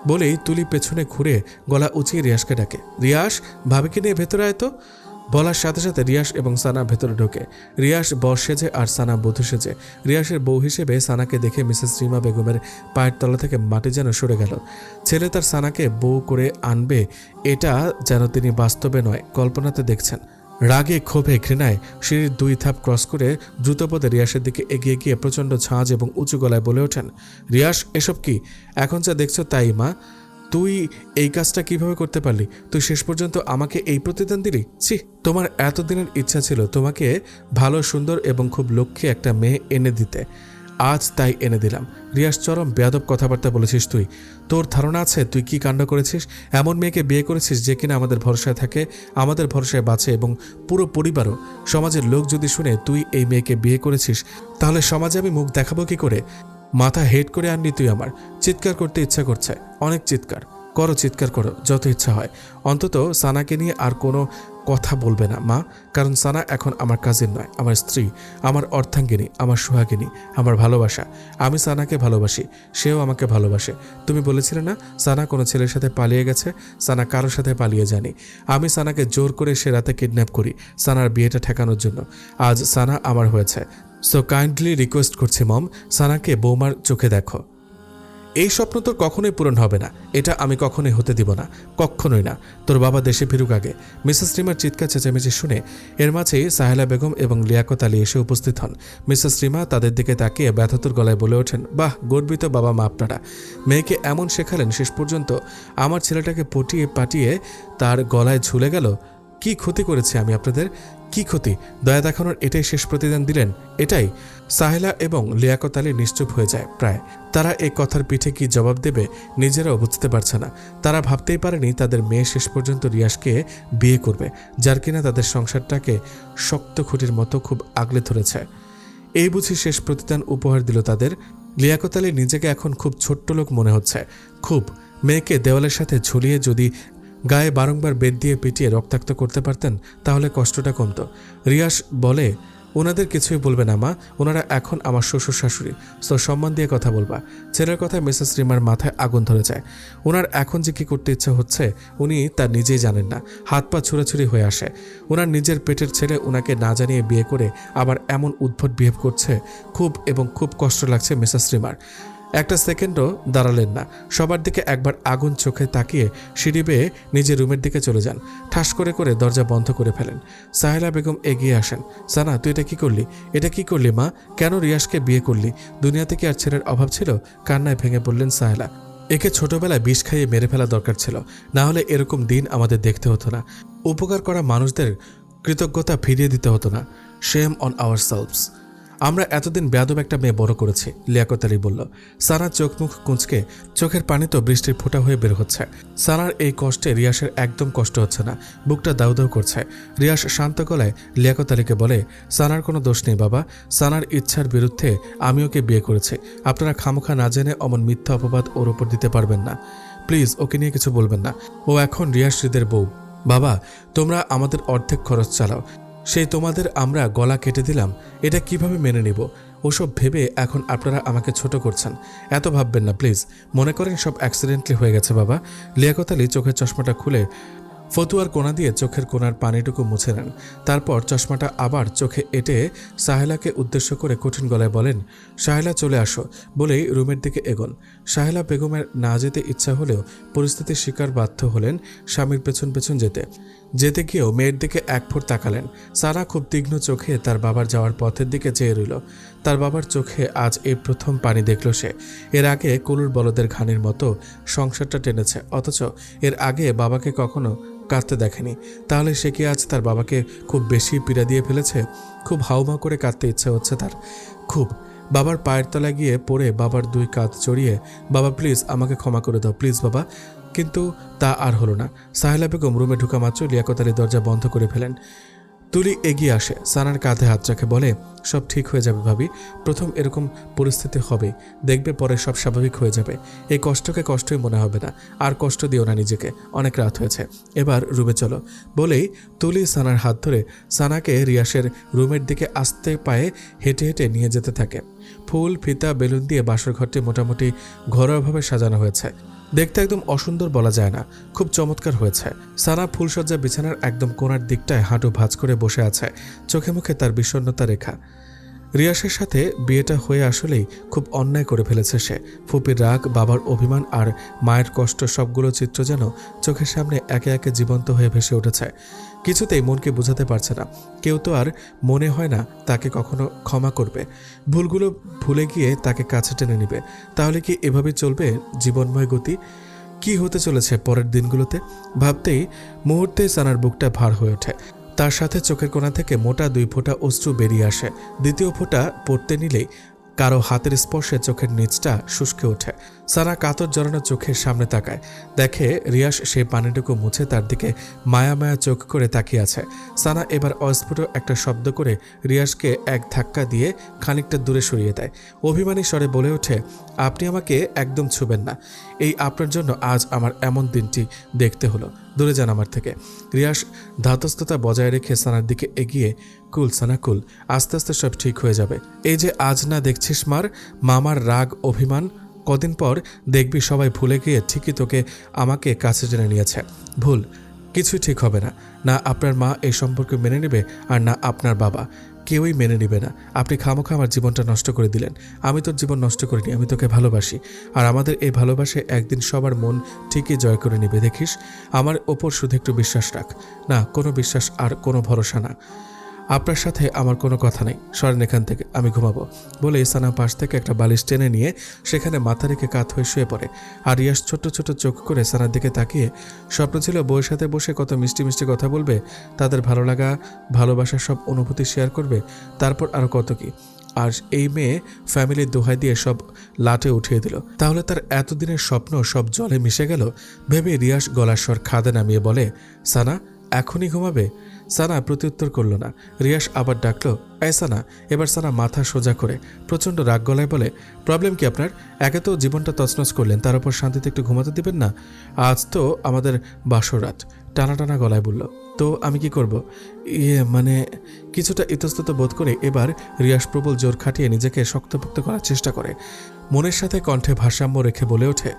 বলেই তুলি পেছনে ঘুরে গলা উঁচিয়ে রিয়াসকে ডাকে, রিয়াস, ভাবিকে নিয়ে ভেতরে আয় তো। বলার সাথে সাথে রিয়াস এবং সানা ভেতরে ঢোকে। রিয়াস বর সেজে আর সানা বধূ সেজে। রিয়াসের বউ হিসেবে সানাকে দেখে মিসেস রিমা বেগমের পায়ের তলা থেকে মাটি যেন সরে গেল। ছেলে তার সানাকে বউ করে আনবে, এটা যেন তিনি বাস্তবে নয় কল্পনাতে দেখছেন। রাগে, ক্ষোভে, ঘৃণায় সিঁড়ির 2 ধাপ ক্রস করে দ্রুতপদে রিয়াসের দিকে এগিয়ে গিয়ে প্রচণ্ড ঝাঁজ এবং উঁচু গলায় বলে ওঠেন, রিয়াস, এসব কি? এখন যা দেখছো তাই মা। তুই এই কাজটা কিভাবে করতে পারলি? তুই শেষ পর্যন্ত আমাকে এই প্রতিদান দিলি? ছি, তোমার এতদিনের ইচ্ছা ছিল তোমাকে ভালো, সুন্দর এবং খুব লক্ষ্মী একটা মেয়ে এনে দিতে, আজ তাই এনে দিলাম। রিয়াস, চরম বেয়াদব কথাবার্তা বলেছিস তুই। তোর ধারণা আছে তুই কি কাণ্ড করেছিস? এমন মেয়েকে বিয়ে করেছিস যে কিনা আমাদের ভরসায় থাকে, আমাদের ভরসায় বাঁচে এবং পুরো পরিবারও। সমাজের লোক যদি শুনে তুই এই মেয়েকে বিয়ে করেছিস তাহলে সমাজে আমি মুখ দেখাবো কি করে? মাথা হেড করে আনলি তুই আমার। চিৎকার করতে ইচ্ছা করছে, অনেক চিৎকার করো যত ইচ্ছা হয়। অন্তত সানাকে নিয়ে আর কোনো কথা বলবে না মা, কারণ সানা এখন আমার কাজিন নয়, আমার স্ত্রী, আমার অর্ধাঙ্গিনী, আমার সোহাগিনী, আমার ভালোবাসা। আমি সানাকে ভালোবাসি, সেও আমাকে ভালোবাসে। তুমি বলেছিলে না সানা কোনো ছেলের সাথে পালিয়ে গেছে? সানা কারোর সাথে পালিয়ে যায়নি। আমি সানাকে জোর করে সে রাতে কিডন্যাপ করি সানার বিয়েটা ঠেকানোর জন্য। আজ সানা আমার হয়েছে। সো কাইন্ডলি রিকোয়েস্ট করছি মম, সানাকে বৌমার চোখে দেখো। এই স্বপ্ন তোর কখনোই পূরণ হবে না, এটা আমি কখনোই হতে দিব না, কখনোই না। তোর বাবা দেশে ফিরুক আগে। মিসেস রিমার চিৎকার চেঁচামেচি শুনে এর মাঝেই সাহেলা বেগম এবং লিয়াকত আলী এসে উপস্থিত হন। মিসেস রিমা তাদের দিকে তাকিয়ে ব্যথাতুর গলায় বলে ওঠেন, বাহ, গর্বিত বাবা মা আপনারা। মেয়েকে এমন শেখালেন শেষ পর্যন্ত আমার ছেলেটাকে পটিয়ে পাটিয়ে তার গলায় ঝুলে গেল। কি ক্ষতি করেছি আমি আপনাদের? কি ক্ষতি? দয়া দেখানোর এটাই শেষ প্রতিদান দিলেন? এটাই? সাহেলা এবং লিয়াকত আলী নিশ্চুপ হয়ে যায় প্রায়। তারা এই কথার পিঠে কি জবাব দেবে নিজেরাও বুঝতে পারছে না। তারা ভাবতেই পারেনি তাদের মেয়ে শেষ পর্যন্ত রিয়াসকে বিয়ে করবে, যার কিনা তাদের সংসারটাকে শক্ত খুঁটির মতো খুব আগলে ধরেছে। এই বুঝি শেষ প্রতিদান উপহার দিল তাদের। লিয়াকত আলী নিজেকে এখন খুব ছোট্ট লোক মনে হচ্ছে। খুব। মেয়েকে দেওয়ালের সাথে ঝুলিয়ে যদি গায়ে বারংবার বেদ দিয়ে পিটিয়ে রক্তাক্ত করতে পারতেন তাহলে কষ্টটা কমত। রিয়াস বলে, ওনাদের কিছুই বলবে না মা, ওনারা এখন আমার শ্বশুর শাশুড়ি, সো সম্মান দিয়ে কথা বলবা। ছেলের কথায় মিসেস রিমার মাথায় আগুন ধরে যায়। ওনার এখন যে কী করতে ইচ্ছা হচ্ছে উনি তা নিজেই জানেন না। হাত পা ছুড়াছুড়ি হয়ে আসে। ওনার নিজের পেটের ছেলে ওনাকে না জানিয়ে বিয়ে করে আবার এমন উদ্ভট বিহেভ করছে। খুব কষ্ট লাগছে মিসেস রিমার। একটা সেকেন্ডও দাঁড়ালেন না, সবার দিকে একবার আগুন চোখে তাকিয়ে সিঁড়ি বেয়ে নিজের রুমের দিকে চলে যান। ঠাস করে করে দরজা বন্ধ করে ফেলেন। সাহেলা বেগম এগিয়ে আসেন। সানা, তুই এটা কি করলি মা? কেন রিয়াসকে বিয়ে করলি? দুনিয়াতে কি আর ছেলের অভাব ছিল? কান্নায় ভেঙে বললেন সাহেলা। একে ছোটবেলায় বিষ খাইয়ে মেরে ফেলা দরকার ছিল, না হলে এরকম দিন আমাদের দেখতে হতো না। উপকার করা মানুষদের কৃতজ্ঞতা ফিরিয়ে দিতে হতো না। Shame on ourselves. আমরা এতদিন বেয়াদব একটা মেয়ে বড় করেছি, লিয়াকত আলী বলল। সানা চোখ মুখ কুঁচকে চোখের পানি তো বৃষ্টির ফোঁটা হয়ে বের হচ্ছে। সানার এই কষ্টে রিয়াসের একদম কষ্ট হচ্ছে না, বুকটা দাউ দাউ করছে। রিয়াস শান্ত গলায় লিয়াকত আলীকে বলে, সানার কোনো দোষ নেই বাবা, সানার ইচ্ছার বিরুদ্ধে আমি ওকে বিয়ে করেছি। আপনারা খামোখা না জেনে অমন মিথ্যা অপবাদ ওর ওপর দিতে পারবেন না। প্লিজ ওকে নিয়ে কিছু বলবেন না। ও এখন রিয়াস হৃদের বউ। বাবা, তোমরা আমাদের অর্ধেক খরচ চালাও, সেই তোমাদের আমরা গলা কেটে দিলাম, এটা কিভাবে মেনে নিব? ওসব ভেবে এখন আপনারা আমাকে ছোট করছেন। এত ভাববেন না প্লিজ। মনে করেন সব অ্যাক্সিডেন্টলি হয়ে গেছে বাবা। লিয়াকত আলী চোখের চশমাটা খুলে ফতুয়ার কোণা দিয়ে চোখের কোণার পানিটুকু মুছে নেন। তারপর চশমাটা আবার চোখে এঁটে সাহেলাকে উদ্দেশ্য করে কঠিন গলায় বলেন, সাহেলা চলে আসো, বলেই রুমের দিকে এগোন। সাহেলা বেগমের না যেতে ইচ্ছা হলেও পরিস্থিতির শিকার বাধ্য হলেন স্বামীর পেছন পেছন যেতে গিয়েও মেয়ের দিকে এক ফোঁট তাকালেন। সারা খুব তীক্ষ্ণ চোখে তার বাবার যাওয়ার পথের দিকে চেয়ে রইল। তার বাবার চোখে আজ এই প্রথম পানি দেখল সে। এর আগে কলুর বলদের ঘানির মতো সংসারটা টেনেছে, অথচ এর আগে বাবাকে কখনো কাঁদতে দেখেনি। তাহলে সে কি আজ তার বাবাকে খুব বেশি পীড়া দিয়ে ফেলেছে? খুব হাউমাউ করে কাঁদতে ইচ্ছে হচ্ছে তার। খুব। বাবার পায়ের তলায় গিয়ে পড়ে বাবার দুই কাঁধ জড়িয়ে, বাবা প্লিজ আমাকে ক্ষমা করে দাও, প্লিজ বাবা। কিন্তু তা আর হলো না। সাহেলা বেগম রুমে ঢুকা মাত্র লিয়াকত আলী দরজা বন্ধ করে ফেলেন। তুলি এগিয়ে আসে, সানার কাঁধে হাত রাখে, বলে, সব ঠিক হয়ে যাবে ভাবি। প্রথম এরকম পরিস্থিতি হবে, দেখবে পরে সব স্বাভাবিক হয়ে যাবে। এই কষ্টকে কষ্টই মনে হবে না। আর কষ্ট দিও না নিজেকে, অনেক রাত হয়েছে, এবার রুমে চলো। বলেই তুলি সানার হাত ধরে সানাকে রিয়াসের রুমের দিকে আস্তে পায়ে হেঁটে হেঁটে নিয়ে যেতে থাকে। ফুল, ফিতা, বেলুন দিয়ে বাসর ঘরটি মোটামুটি ঘরোয়াভাবে সাজানো হয়েছে। দেখতে একদম অসুন্দর বলা যায় না, খুব চমৎকার হয়েছে। সানা ফুলসজ্জা বিছানার একদম কোণার দিকটায় হাঁটু ভাঁজ করে বসে আছে, চোখে মুখে তার বিষণ্ণতা রেখা। রিয়াসের সাথে বিয়েটা হয়ে আসলেই খুব অন্যায় করে ফেলেছে সে। ফুপির রাগ, বাবার অভিমান আর মায়ের কষ্ট সবগুলো চিত্র যেন চোখের সামনে একে একে জীবন্ত হয়ে ভেসে উঠেছে। কিছুতেই মনকে বোঝাতে পারছে না। কেউ তো আর মনে হয় না তাকে কখনো ক্ষমা করবে। ভুলগুলো ভুলে গিয়ে তাকে কাছে টেনে নিবে। তাহলে কি এভাবে চলবে জীবনময় গতি? কি হতে চলেছে পরের দিনগুলোতে ভাবতেই মুহূর্তেই সানার বুকটা ভার হয়ে ওঠে। তার সাথে চোখের কোণা থেকে মোটা 2 ফোঁটা অশ্রু বেরিয়ে আসে। দ্বিতীয় ফোঁটা পড়তে নিলেই কারো হাতের স্পর্শে চোখের নিচটা শুষ্কে ওঠে। সানা কাতর জড়ানো চোখের সামনে তাকায়, দেখে রিয়াস সেই পানিটুকু মুছে তার দিকে মায়া মায়া চোখ করে তাকিয়ে আছে। সানা এবার অস্ফুট একটা শব্দ করে রিয়াসকে এক ধাক্কা দিয়ে খানিকটা দূরে সরিয়ে দেয়। অভিমানী স্বরে বলে ওঠে, আপনি আমাকে একদম ছুবেন না। এই আপনার জন্য আজ আমার এমন দিনটি দেখতে হলো। দূরে যান আমার থেকে। রিয়াস ধাতস্থতা বজায় রেখে সানার দিকে এগিয়ে, কুল সানা কুল, আস্তে আস্তে সব ঠিক হয়ে যাবে। এই যে আজ না দেখছিস মামার রাগ অভিমান, কদিন পর দেখবি সবাই ভুলে গিয়ে ঠিকই তোকে আমাকে কাছে টেনে নিয়েছে। ভুল কিছুই ঠিক হবে না। না আপনার মা এই সম্পর্কে মেনে নেবে, আর না আপনার বাবা, কেউই মেনে নেবে না। আপনি খামোখা আমার জীবনটা নষ্ট করে দিলেন। আমি তোর জীবন নষ্ট করিনি, আমি তোকে ভালোবাসি। আর আমাদের এই ভালোবাসে একদিন সবার মন ঠিকই জয় করে নেবে, দেখিস। আমার ওপর শুধু একটু বিশ্বাস রাখ। না, কোনো বিশ্বাস আর কোনো ভরসা না। আপনার সাথে আমার কোনো কথা নেই, সরেন এখান থেকে, আমি ঘুমাবো। বলে সানা পাশ থেকে একটা বালিশ টেনে নিয়ে সেখানে মাথা রেখে কাত হয়ে শুয়ে পড়ে। আর রিয়াস ছোট্ট ছোট্ট চোখ করে সানার দিকে তাকিয়ে, স্বপ্ন ছিল বউয়ের সাথে বসে কত মিষ্টি মিষ্টি কথা বলবে, তাদের ভালো লাগা ভালোবাসার সব অনুভূতি শেয়ার করবে, তারপর আরও কত কি। আর এই মেয়ে ফ্যামিলির দোহাই দিয়ে সব লাটে উঠিয়ে দিল। তাহলে তার এতদিনের স্বপ্ন সব জলে মিশে গেল ভেবে রিয়াস গলার স্বর খাদে নামিয়ে বলে, সানা এখনই ঘুমাবে? সানা প্রত্যুত্তর করল না। রিয়াস আবার ডাকলো, এই সানা। এবার সানা মাথা সোজা করে প্রচণ্ড রাগ গলায় বলে, প্রবলেম কি আপনার? একে তো জীবনটা তছনছ করলেন, তার উপর শান্তিতে একটু ঘুমাতে দিবেন না? আজ তো আমাদের বাসর রাত। টানা টানা গলায় বলল, তো আমি কি করব? মানে কিছুটা ইতস্তত বোধ করে এবার রিয়াস প্রবল জোর খাটিয়ে নিজেকে শক্তপোক্ত করার চেষ্টা করে। মনের সাথে কণ্ঠে ভারসাম্য রেখে বলে ওঠে,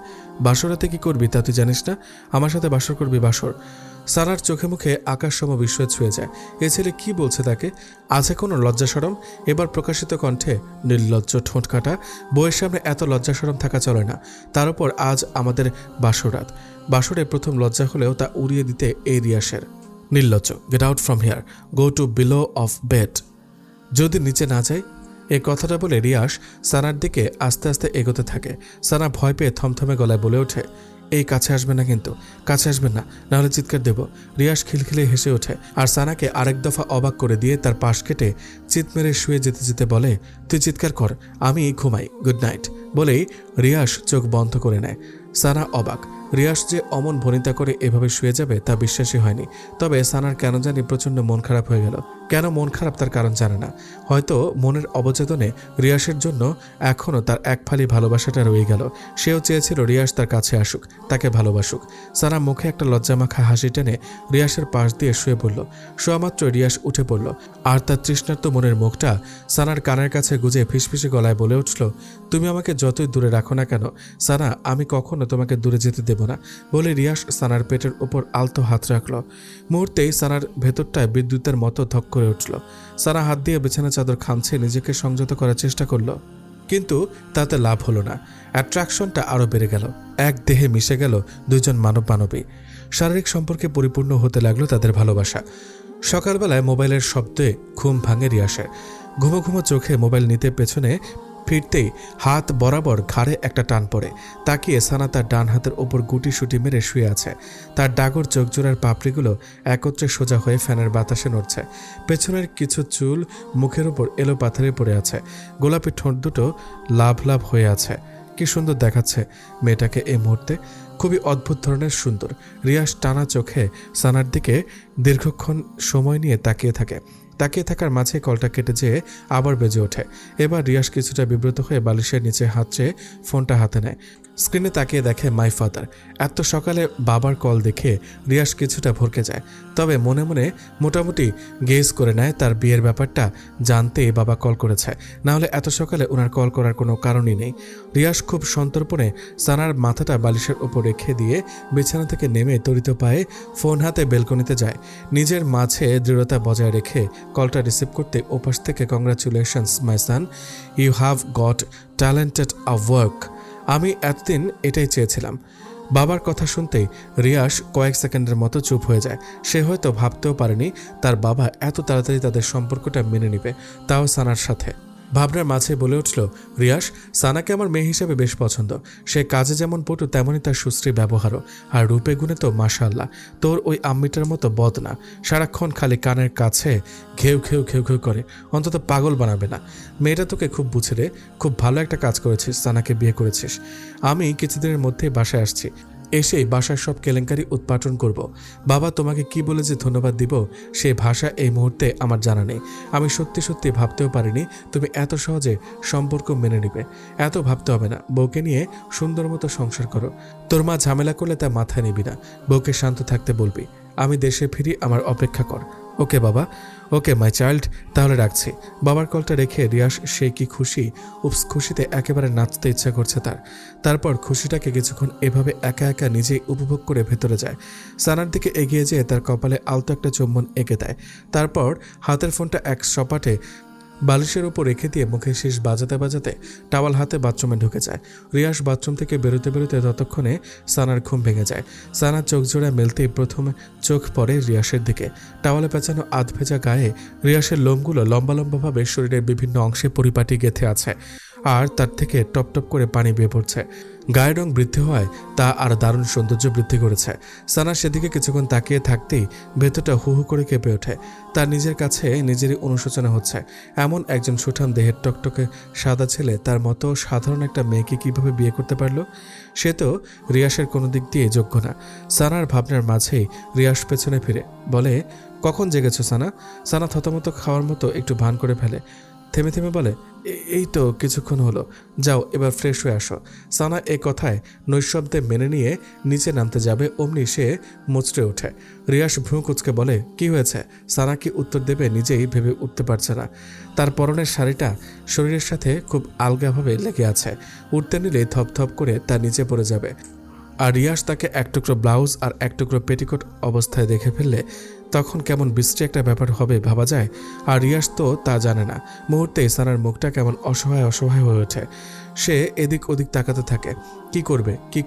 বাসরাতে কি করবি তা তুই জানিস না? আমার সাথে বাসর করবি বাসর। সানার চোখে মুখে আকাশসম বিস্ময় ছুঁয়ে যায়। এ ছেলে কি বলছে তাকে? আছে কোনো লজ্জা সরম? এবার প্রকাশিত কণ্ঠে নির্লজ্জ ঠোঁট কাটা, বইয়ের সামনে এত লজ্জা সরম থাকা চলে না। তার উপর আজ আমাদের বাসরাত। বাসরে প্রথম লজ্জা হলেও তা উড়িয়ে দিতে এই রিয়াসের। নির্লজ্জ, get out from here, go to below of bed. যদি নিচে না যায়। এই কথাটা বলে রিয়াস সানার দিকে আস্তে আস্তে এগোতে থাকে। সানা ভয় পেয়ে থমথমে গলায় বলে ওঠে, এই কাছে আসবে না, কিন্তু কাছে আসবেন না, নাহলে চিৎকার দেব। রিয়াস খিলখিলে হেসে ওঠে আর সানাকে আরেক দফা অবাক করে দিয়ে তার পাশ কেটে চিৎ মেরে শুয়ে যেতে যেতে বলে, তুই চিৎকার কর, আমি ঘুমাই, গুড নাইট। বলেই রিয়াস চোখ বন্ধ করে নেয়। সানা অবাক। রিয়াস যে অমন ভনিতা করে এভাবে শুয়ে যাবে তা বিশ্বাসই হয়নি। তবে সানার কেন জানি প্রচণ্ড মন খারাপ হয়ে গেল। কেন মন খারাপ তার কারণ জানে না। হয়তো মনের অবচেতনে রিয়াসের জন্য এখনও তার এক ফালি ভালোবাসাটা রয়ে গেল। সেও চেয়েছিল রিয়াস তার কাছে আসুক, তাকে ভালোবাসুক। সানা মুখে একটা লজ্জামাখা হাসি টেনে রিয়াসের পাশ দিয়ে শুয়ে পড়ল। শোয়ামাত্র রিয়াস উঠে পড়ল আর তার তৃষ্ণার্ত মনের মুখটা সানার কানের কাছে গুজে ফিসফিসে গলায় বলে উঠল, তুমি আমাকে যতই দূরে রাখো না কেন সানা, আমি কখনো তোমাকে দূরে যেতে দেব না। বলে রিয়াস সানার পেটের উপর আলতো হাত রাখল। মুহূর্তেই সানার ভেতরটায় বিদ্যুতের মতো ধক করে উঠল। সানা হাত দিয়ে বিছানা চাদর খামছে নিজেকে সংযত করার চেষ্টা করল, কিন্তু তাতে লাভ হলো না। অ্যাট্রাকশনটা আরও বেড়ে গেল। এক দেহে মিশে গেল দুইজন মানব মানবী। শারীরিক সম্পর্কে পরিপূর্ণ হতে লাগলো তাদের ভালোবাসা। সকালবেলায় মোবাইলের শব্দে ঘুম ভাঙে রিয়াসের। ঘুমো ঘুমো চোখে মোবাইল নিতে পেছনে ফিরতেই হাত বরাবর ঘাড়ে একটা টান পড়ে। তাকিয়ে সানা তার ডান হাতের ওপর গুটি সুটি মেরে শুয়ে আছে। তার ডাগর চোখজোড়ার পাপড়িগুলো একত্রে সোজা হয়ে ফ্যানের বাতাসে নড়ছে। পেছনের কিছু চুল মুখের ওপর এলো পাথরে পড়ে আছে। গোলাপি ঠোঁট দুটো লাভ লাভ হয়ে আছে। কি সুন্দর দেখাচ্ছে মেয়েটাকে এই মুহূর্তে, খুবই অদ্ভুত ধরনের সুন্দর। রিয়াস টানা চোখে সানার দিকে দীর্ঘক্ষণ সময় নিয়ে তাকিয়ে থাকে। তাকিয়ে থাকার মাঝে কলটা কেটে যেয়ে আবার বেজে ওঠে। এবার রিয়াস কিছুটা বিব্রত হয়ে বালিশের নিচে হাত চেয়ে ফোনটা হাতে নেয়। স্ক্রিনে তাকিয়ে দেখে মাই ফাদার। এত সকালে বাবার কল দেখে রিয়াস কিছুটা ভরকে যায়। তবে মনে মনে মোটামুটি গেস করে নেয় তার বিয়ের ব্যাপারটা জানতেই বাবা কল করেছে, না হলে এত সকালে ওনার কল করার কোনো কারণই নেই। রিয়াস খুব সন্তর্পণে সানার মাথাটা বালিশের ওপর রেখে দিয়ে বিছানা থেকে নেমে তড়িত পায়ে ফোন হাতে বেলকনিতে যায়। নিজের মাঝে দৃঢ়তা বজায় রেখে কলটা রিসিভ করতে ওপাশ থেকে congratulations my son, you have got talented a work. আমি এতদিন এটাই চেয়েছিলাম। বাবার কথা শুনতেই রিয়াস কয়েক সেকেন্ডের মতো চুপ হয়ে যায়। সে হয়তো ভাবতেও পারেনি তার বাবা এত তাড়াতাড়ি তাদের সম্পর্কটা মেনে নেবে, তাও সানার সাথে। ভাবনার মাঝে বলে উঠল, রিয়াস, সানাকে আমার মেয়ে হিসেবে বেশ পছন্দ। সে কাজে যেমন পটু তেমনই তার সুশ্রী ব্যবহারও, আর রূপে গুণে তো মাশাআল্লাহ। তোর ওই আম্মিটার মতো বদ না, সারাক্ষণ খালি কানের কাছে ঘেউ ঘেউ ঘেউ ঘেউ করে, অন্তত পাগল বানাবে না। মেয়েটা তোকে খুব বুঝে রে, খুব ভালো একটা কাজ করেছিস, সানাকে বিয়ে করেছিস। আমি কিছুদিনের মধ্যেই বাসায় আসছি, এসেই বাসার সব কেলেঙ্কারি উৎপাটন করব। বাবা তোমাকে কি বলে যে ধন্যবাদ দিব সে ভাষা এই মুহূর্তে আমার জানা নেই। আমি সত্যি সত্যি ভাবতেও পারিনি তুমি এত সহজে সম্পর্ক মেনে নিবে। এত ভাবতে হবে না, বউকে নিয়ে সুন্দর মতো সংসার করো। তোর মা ঝামেলা করলে তা মাথায় নিবি না, বউকে শান্ত থাকতে বলবি। আমি দেশে ফিরি, আমার অপেক্ষা কর। ওকে বাবা, ওকে মাই চাইল্ড, তাহলে রাখছি। বাবার কলটা রেখে রিয়াস সে কি খুশি, উপস খুশিতে একেবারে নাচতে ইচ্ছা করছে তার। তারপর খুশিটাকে কিছুক্ষণ এভাবে একা একা নিজেই উপভোগ করে ভেতরে যায়। সানার দিকে এগিয়ে যেয়ে তার কপালে আলতো একটা চুম্বন এঁকে দেয়। তারপর হাতের ফোনটা এক সপাটে বালিশের উপর রেখে দিয়ে মুখে শীষ বাজাতে বাজাতে টাওয়াল হাতে বাথরুমে ঢুকে যায়। রিয়াস বাথরুম থেকে বেরোতে বেরোতে ততক্ষণে সানার ঘুম ভেঙে যায়। সানার চোখ জোড়া মেলতেই প্রথমে চোখ পড়ে রিয়াসের দিকে। টাওয়ালে পেঁচানো আধ ভেজা গায়ে রিয়াসের লোমগুলো লম্বা লম্বাভাবে শরীরের বিভিন্ন অংশে পরিপাটি গেঁথে আছে, আর তার থেকে টপ টপ করে পানি বেয়ে পড়ছে। গায়ের রং বৃদ্ধি হওয়ায় তা আর দারুণ সৌন্দর্য বৃদ্ধি করেছে। সানা সেদিকে কিছুক্ষণ তাকিয়ে থাকতেই ভেতরটা হু হু করে কেঁপে ওঠে। তার নিজের কাছে নিজেরই অনুশোচনা হচ্ছে। এমন একজন সুঠাম দেহের টকটকে সাদা ছেলে তার মতো সাধারণ একটা মেয়েকে কিভাবে বিয়ে করতে পারলো? সে তো রিয়াসের কোনো দিক দিয়ে যোগ্য না। সানার ভাবনার মাঝেই রিয়াস পেছনে ফিরে বলে, কখন জেগেছো সানা? সানা থতমত খাওয়ার মতো একটু ভান করে ফেলে, থেমে থেমে বলে, এই তো কিছুক্ষণ হলো, যাও এবার ফ্রেশ হয়ে আসো। সানা এ কথায় নৈশব্দে মেনে নিয়ে নিচে নামতে যাবে, অমনি সে মুচড়ে ওঠে। রিয়াস ভ্রু কুচকে বলে, কি হয়েছে? সানা কি উত্তর দেবে নিজেই ভেবে উঠতে পারছে না। তার পরনের শাড়িটা শরীরের সাথে খুব আলগাভাবে লেগে আছে, উঠতে নিলেই থপথপ করে তার নিচে পড়ে যাবে। আর রিয়াস তাকে এক টুকরো ব্লাউজ আর এক টুকরো পেটিকোট অবস্থায় দেখে ফেললে তখন কেমন বিশ্রী একটা ব্যাপার হবে ভাবা যায়। আর রিয়াস তো তা জানে না। মুহূর্তেই সানার মুখটা কেমন অসহায় অসহায় হয়ে ওঠে। সে এদিক ওদিক তাকাতে থাকে। কি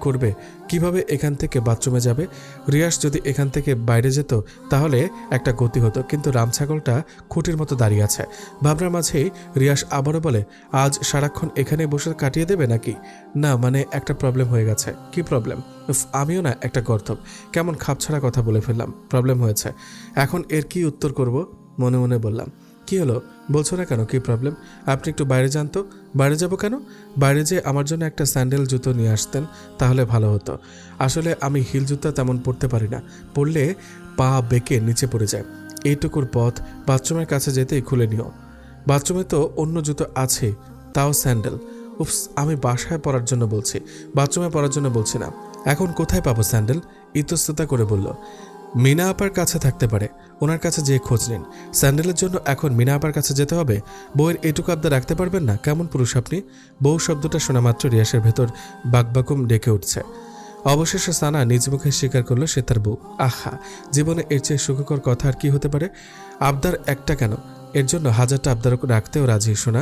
করবে, কিভাবে এখান থেকে বাথরুমে যাবে? রিয়াস যদি এখান থেকে বাইরে যেত তাহলে একটা গতি হতো, কিন্তু রামছাগলটা খুঁটির মতো দাঁড়িয়ে আছে। ভাবনার মাঝেই রিয়াস আবারও বলে, আজ সারাক্ষণ এখানে বসে কাটিয়ে দেবে নাকি? না, মানে একটা প্রবলেম হয়ে গেছে। কি প্রবলেম? আমিও না একটা গর্ধব, কেমন খাপছাড়া কথা বলে ফেললাম। প্রবলেম হয়েছে, এখন এর কি উত্তর করব? মনে মনে বললাম। কি হলো, বলছো না কেন কি প্রবলেম? আপনি একটু বাইরে যান তো। বাইরে যাব কেন? বাইরে যে আমার জন্য একটা স্যান্ডেল জুতো নিয়ে আসতেন তাহলে ভালো হতো। আসলে আমি হিল জুতা তেমন পরতে পারি না, পরলে পা বেঁকে নিচে পড়ে যায়। এইটুকুর পথ বাথরুমের কাছে যেতেই খুলে নিও। বাথরুমে তো অন্য জুতো আছে, তাও স্যান্ডেল। উপস, আমি বাসায় পরার জন্য বলছি, বাথরুমে পরার জন্য বলছি না। এখন কোথায় পাবো স্যান্ডেল? ইতস্ততা করে বলল। মিনা আপার কাছে থাকতে পারে, ওনার কাছে যেয়ে খোঁজ নিন। স্যান্ডেলের জন্য এখন মিনা আপার কাছে যেতে হবে? বউয়ের এটুকু আবদার রাখতে পারবেন না? কেমন পুরুষ আপনি! বউ শব্দটা শোনা মাত্র রিয়াসের ভেতর বাকবাকুম ডেকে উঠছে। অবশেষে সানা নিজ মুখে স্বীকার করলো সে তার বউ। আহা, জীবনে এর চেয়ে সুখকর কথা আর কি হতে পারে? আবদার একটা কেন, এর জন্য হাজারটা আবদার রাখতেও রাজি শোনা।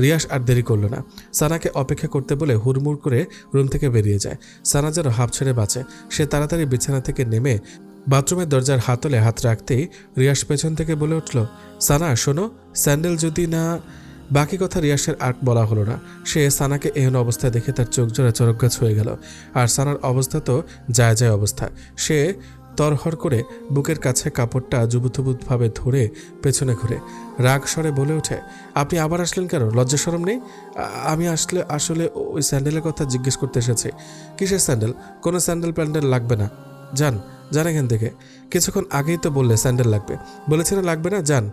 রিয়াস আর দেরি করলো না, সানাকে অপেক্ষা করতে বলে হুড়মুড় করে রুম থেকে বেরিয়ে যায়। সানা যেন হাঁপ ছেড়ে বাঁচে। সে তাড়াতাড়ি বিছানা থেকে নেমে বাথরুমের দরজার হাতলে হাত রাখতেই রিয়াস পেছন থেকে বলে উঠল, সানা শোনো, স্যান্ডেল যদি না। বাকি কথা রিয়াসের আর বলা হলো না। সে সানাকে এহেন অবস্থায় দেখে তার চোখ জোড়া চরকগাছ হয়ে গেল। আর সানার অবস্থা তো যায় অবস্থা। সে তরহর করে বুকের কাছে কাপড়টা জুবুথুবুতভাবে ধরে পেছনে ঘুরে রাগ স্বরে বলে ওঠে, আপনি আবার আসলেন কেন? লজ্জা শরম নেই? আমি আসলে ওই স্যান্ডেলের কথা জিজ্ঞেস করতে এসেছি। কিসের স্যান্ডেল? কোনো স্যান্ডেল প্যান্ডেল লাগবে না, যান এখান থেকে। কিছুক্ষণ আগেই তো বললে স্যান্ডেল লাগবে, বলেছে না লাগবে না, যান।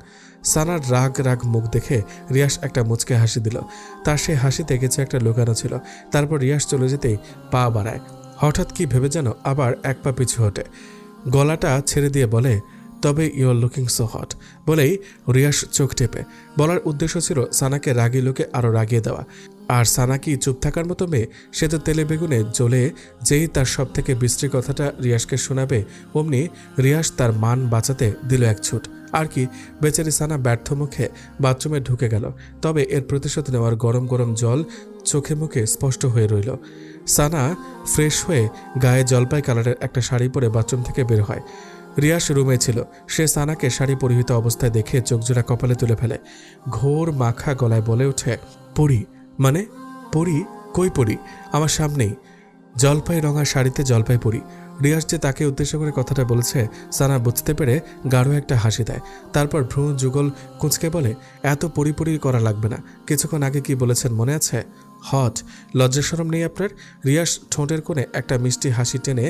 সানার রাগ মুখ দেখে রিয়াস একটা মুচকে হাসি দিল। তার সেই হাসিতে কিছু একটা লুকানো ছিল। তারপর রিয়াস চলে যেতেই পা বাড়ায়। হঠাৎ কি ভেবে যেন আবার এক পা পিছু হটে, গলাটা ছেড়ে দিয়ে বলে, তবে you are looking so hot. বলেই রিয়াস চোখ টেপে। বলার উদ্দেশ্য ছিল সানাকে রাগী লোকে আরও রাগিয়ে দেওয়া। আর সানা কি চুপ থাকার মতো মেয়ে? সে তো তেলে বেগুনে জ্বলে যেই তার সব থেকে বিশ্রী কথাটা রিয়াসকে শোনাবে, অমনি রিয়াস তার মান বাঁচাতে দিল এক ছুট। আর কি, বেচারি সানা ব্যর্থ মুখে বাথরুমে ঢুকে গেল। তবে এর প্রতিশোধ নেওয়ার গরম গরম জল চোখে মুখে স্পষ্ট হয়ে রইল। সানা ফ্রেশ হয়ে গায়ে জলপাই কালারের একটা শাড়ি পরে বাথরুম থেকে বের হয়। রিয়াস রুমে ছিল। সে সানাকে শাড়ি পরিহিত অবস্থায় দেখে চোখজোড়া কপালে তুলে ফেলে। ঘোর মাখা গলায় বলে ওঠে, পরি মানে? পরি? কই পরি? আমার সামনেই, জলপাই রঙা শাড়িতে জলপাই পরি। রিয়াস যে তাকে উদ্দেশ্য করে কথাটা বলেছে সানা বুঝতে পেরে গাঢ় একটা হাসি দেয়। তারপর ভ্রু যুগল কুঁচকে বলে, এত পরিপরি করা লাগবে না। কিছুক্ষণ আগে কি বলেছেন মনে আছে? হট। লজ্জা শরম নেই আপনার? রিয়াস ঠোঁটের কোণে একটা মিষ্টি হাসি টেনে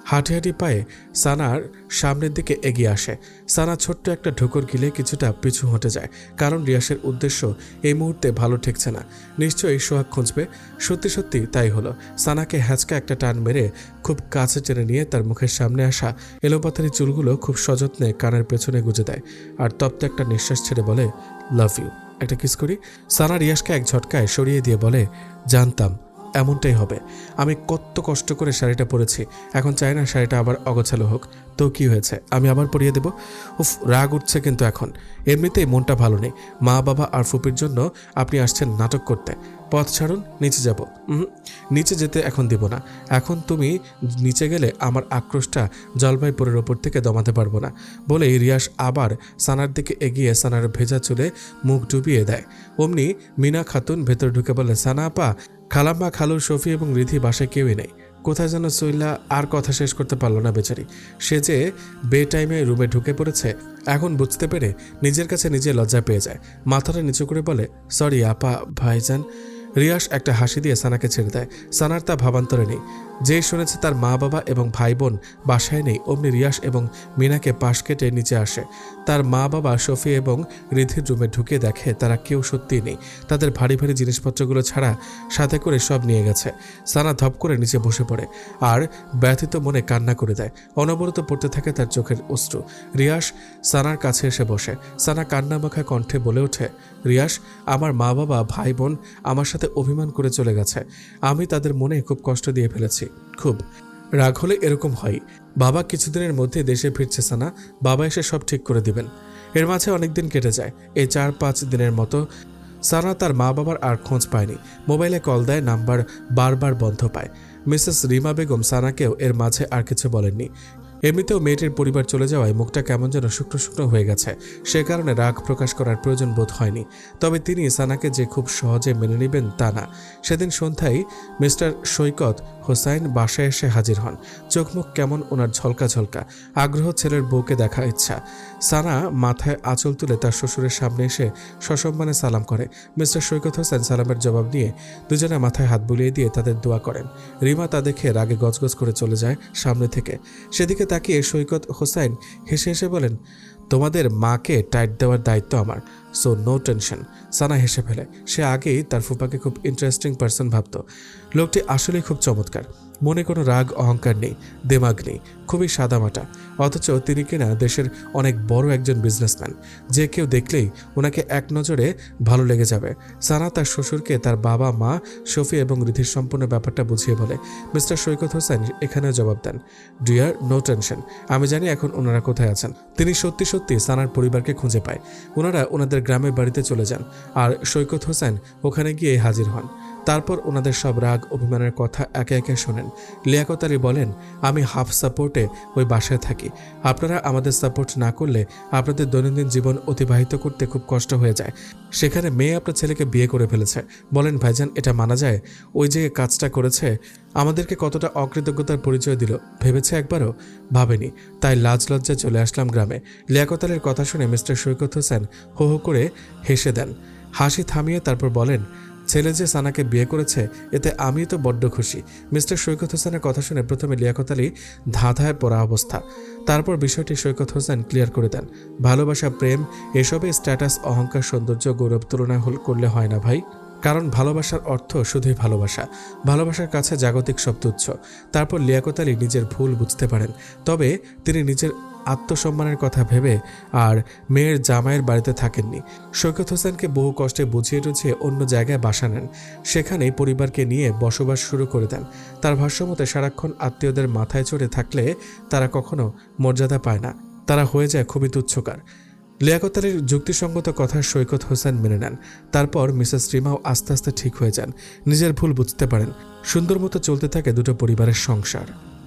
হাঁটি পায়ে সানার সামনের দিকে এগিয়ে আসে। সানা ছোট্ট একটা ঢুকুর গিলে কিছুটা পিছু হটে যায়, কারণ রিয়াসের উদ্দেশ্য এই মুহূর্তে ভালো ঠেকছে না। নিশ্চয়ই সোহাগ খুঁজবে। সত্যি সত্যি তাই হলো। সানাকে হ্যাঁচকা একটা টান মেরে খুব কাছে টেনে নিয়ে তার মুখের সামনে আসা এলোপাথারি চুলগুলো খুব সযত্নে কানের পেছনে গুজে দেয়। আর তপ্ত একটা নিঃশ্বাস ছেড়ে বলে, লাভ ইউ। একটা কিস করি। সানা রিয়াসকে এক ঝটকায় সরিয়ে দিয়ে বলে, জানতাম এমনটাই হবে। আমি কত কষ্ট করে শাড়িটা পরেছি, এখন চাই না শাড়িটা আবার অগোছালো হোক। তো কি হয়েছে, আমি আবার পরিয়ে দেব? উফ, রাগ উঠছে কিন্তু এখন। এমনিতেই মনটা ভালো নেই। মা বাবা আর ফুপির জন্য আপনি আসছেন নাটক করতে। পথ ছাড়ুন, নিচে যাব। নিচে যেতে এখন দিব না। এখন তুমি নিচে গেলে আমার আক্রোশটা জলপাইপুরের ওপর থেকে দমাতে পারবো না। বলেই রিয়াস আবার সানার দিকে এগিয়ে সানার ভেজা চুলে মুখ ডুবিয়ে দেয়। অমনি মিনা খাতুন ভেতর ঢুকে বলে, সানা আপা, খালাম্মা, খালু, শফি এবং রিধি বাসায় কেউই নেই। কোথায় যেন সইলা আর কথা শেষ করতে পারলো না বেচারি। সে যে বে টাইমে রুমে ঢুকে পড়েছে এখন বুঝতে পেরে নিজের কাছে নিজে লজ্জা পেয়ে যায়। মাথাটা নিচু করে বলে, সরি আপা, ভাইজান। রিয়াস একটা হাসি দিয়ে সানাকে ছেড়ে দেয়। সানার তা ভাবান্তরে নেই। যেই শুনেছে তার মা বাবা এবং ভাই বোন বাসায় নেই, অমনি রিয়াস এবং মিনাকে পাশ কেটে নিচে আসে। তার মা বাবা শফি এবং রিধির রুমে ঢুকে দেখে তারা কেউ সত্যিই নেই। তাদের ভারী ভারী জিনিসপত্রগুলো ছাড়া সাথে করে সব নিয়ে গেছে। সানা ধপ করে নিচে বসে পড়ে আর ব্যথিত মনে কান্না করে দেয়। অনবরত পড়তে থাকে তার চোখের অশ্রু। রিয়াস সানার কাছে এসে বসে। সানা কান্নামাখা কণ্ঠে বলে ওঠে, রিয়াস, আমার মা বাবা ভাই বোন আমার সাথে অভিমান করে চলে গেছে। আমি তাদের মনে খুব কষ্ট দিয়ে ফেলেছি। খুব রাগ হলে এরকম হয়। বাবা কিছুদিনের মধ্যে দেশে ফিরছে সানা, বাবা এসে সব ঠিক করে দিবেন। এর মাঝে অনেক দিন কেটে যায়। এই 4-5 দিনের মতো সানা তার মা বাবার আর খোঁজ পায়নি। মোবাইলে কল দেয়, নাম্বার বারবার বন্ধ পায়। মিসেস রিমা বেগম সানাকেও এর মাঝে আর কিছু বলেননি। এমনিতেও মেয়েটির পরিবার চলে যাওয়ায় মুখটা কেমন যেন শুকনো শুকনো হয়ে গেছে। সে কারণে রাগ প্রকাশ করার প্রয়োজন বোধ হয়নি। তবে তিনি সানাকে যে খুব সহজে মেনে নেবেন তা না। সেদিন সন্ধ্যায় মিস্টার সৈকত হোসাইন বাসায় এসে হাজির হন। চোখ মুখ কেমন ওনার ঝলকা ঝলকা, আগ্রহ ছেলের বউকে দেখার ইচ্ছা। সানা মাথায় আঁচল তুলে তার শ্বশুরের সামনে এসে সসম্মানে সালাম করে। মিস্টার সৈকত হোসেন সালামের জবাব নিয়ে দুজনে মাথায় হাত বুলিয়ে দিয়ে তাদের দোয়া করেন। রিমা তা দেখে রাগে গজগজ করে চলে যায় সামনে থেকে। সেদিকে তাকিয়ে সৈকত হোসাইন হেসে হেসে বলেন, তোমাদের মাকে টাইট দেওয়ার দায়িত্ব আমার, সো নো টেনশন। সানা হেসে ফেলে। সে আগেই তার ফুপাকে খুব ইন্টারেস্টিং পার্সন ভাবত। লোকটি আসলেই খুব চমৎকার। মনে কোনো রাগ অহংকার নেই, দেমাগ নেই, খুবই সাদামাটা। অথচ তিনি কিনা দেশের অনেক বড় একজন বিজনেসম্যান। যে কেউ দেখলেই ওনাকে এক নজরে ভালো লেগে যাবে। সানা তার শ্বশুরকে তার বাবা মা শফি এবং রিধির সম্পূর্ণ ব্যাপারটা বুঝিয়ে বলে। মিস্টার সৈকত হোসেন এখানেও জবাব দেন, ডিয়ার, নো টেনশন। আমি জানি এখন ওনারা কোথায় আছেন। তিনি সত্যি সত্যি সানার পরিবারকে খুঁজে পায়। ওনারা ওনাদের গ্রামের বাড়িতে চলে যান আর সৈকত হোসেন ওখানে গিয়ে হাজির হন। তারপর ওনাদের সব রাগ অভিমানের কথা একে একে শোনেন। লিয়াকত আলী বলেন, আমি হাফ সাপোর্টে ওই বাসায় থাকি। আপনারা আমাদের সাপোর্ট না করলে আপনাদের দৈনন্দিন জীবন অতিবাহিত করতে খুব কষ্ট হয়ে যায়। সেখানে মেয়ে আপনার ছেলেকে বিয়ে করে ফেলেছে। বলেন ভাইজান, এটা মানা যায়? ওই যে কাজটা করেছে আমাদেরকে কতটা অকৃতজ্ঞতার পরিচয় দিল ভেবেছে একবারও? ভাবেনি। তাই লাজ লজ্জায় চলে আসলাম গ্রামে। লিয়াকত আলীর কথা শুনে মিস্টার সৈকত হোসেন হো হো করে হেসে দেন। হাসি থামিয়ে তারপর বলেন, ছেলে যে সানাকে বিয়ে করেছে এতে আমি তো বড্ড খুশি। মিস্টার সৈকত হোসেনের কথা শুনে প্রথমে লিয়াকত আলী ধাঁধায় পড়া অবস্থা। তারপর বিষয়টি সৈকত হোসেন ক্লিয়ার করে দেন। ভালোবাসা, প্রেম এসবে স্ট্যাটাস, অহংকার, সৌন্দর্য, গৌরব তুলনা করলে হয় না ভাই। কারণ ভালোবাসার অর্থ শুধুই ভালোবাসা। ভালোবাসার কাছে জাগতিক সব তুচ্ছ। তারপর লিয়াকত আলী নিজের ভুল বুঝতে পারেন। তবে তিনি নিজের আত্মসম্মানের কথা ভেবে আর মেয়ের জামাইয়ের বাড়িতে থাকেননি। সৈকত হোসেনকে বহু কষ্টে বুঝিয়ে টুঝিয়ে অন্য জায়গায় বাসা নেন। সেখানেই পরিবারকে নিয়ে বসবাস শুরু করে দেন। তার ভাষ্যমতে সারাক্ষণ আত্মীয়দের মাথায় চড়ে থাকলে তারা কখনো মর্যাদা পায় না, তারা হয়ে যায় খুবই তুচ্ছকার। লিয়াকত আলীর যুক্তিসঙ্গত কথা সৈকত হোসেন মেনে নেন। তারপর মিসেস রিমাও আস্তে আস্তে ঠিক হয়ে যান, নিজের ভুল বুঝতে পারেন। সুন্দর মতো চলতে থাকে দুটো পরিবারের সংসার।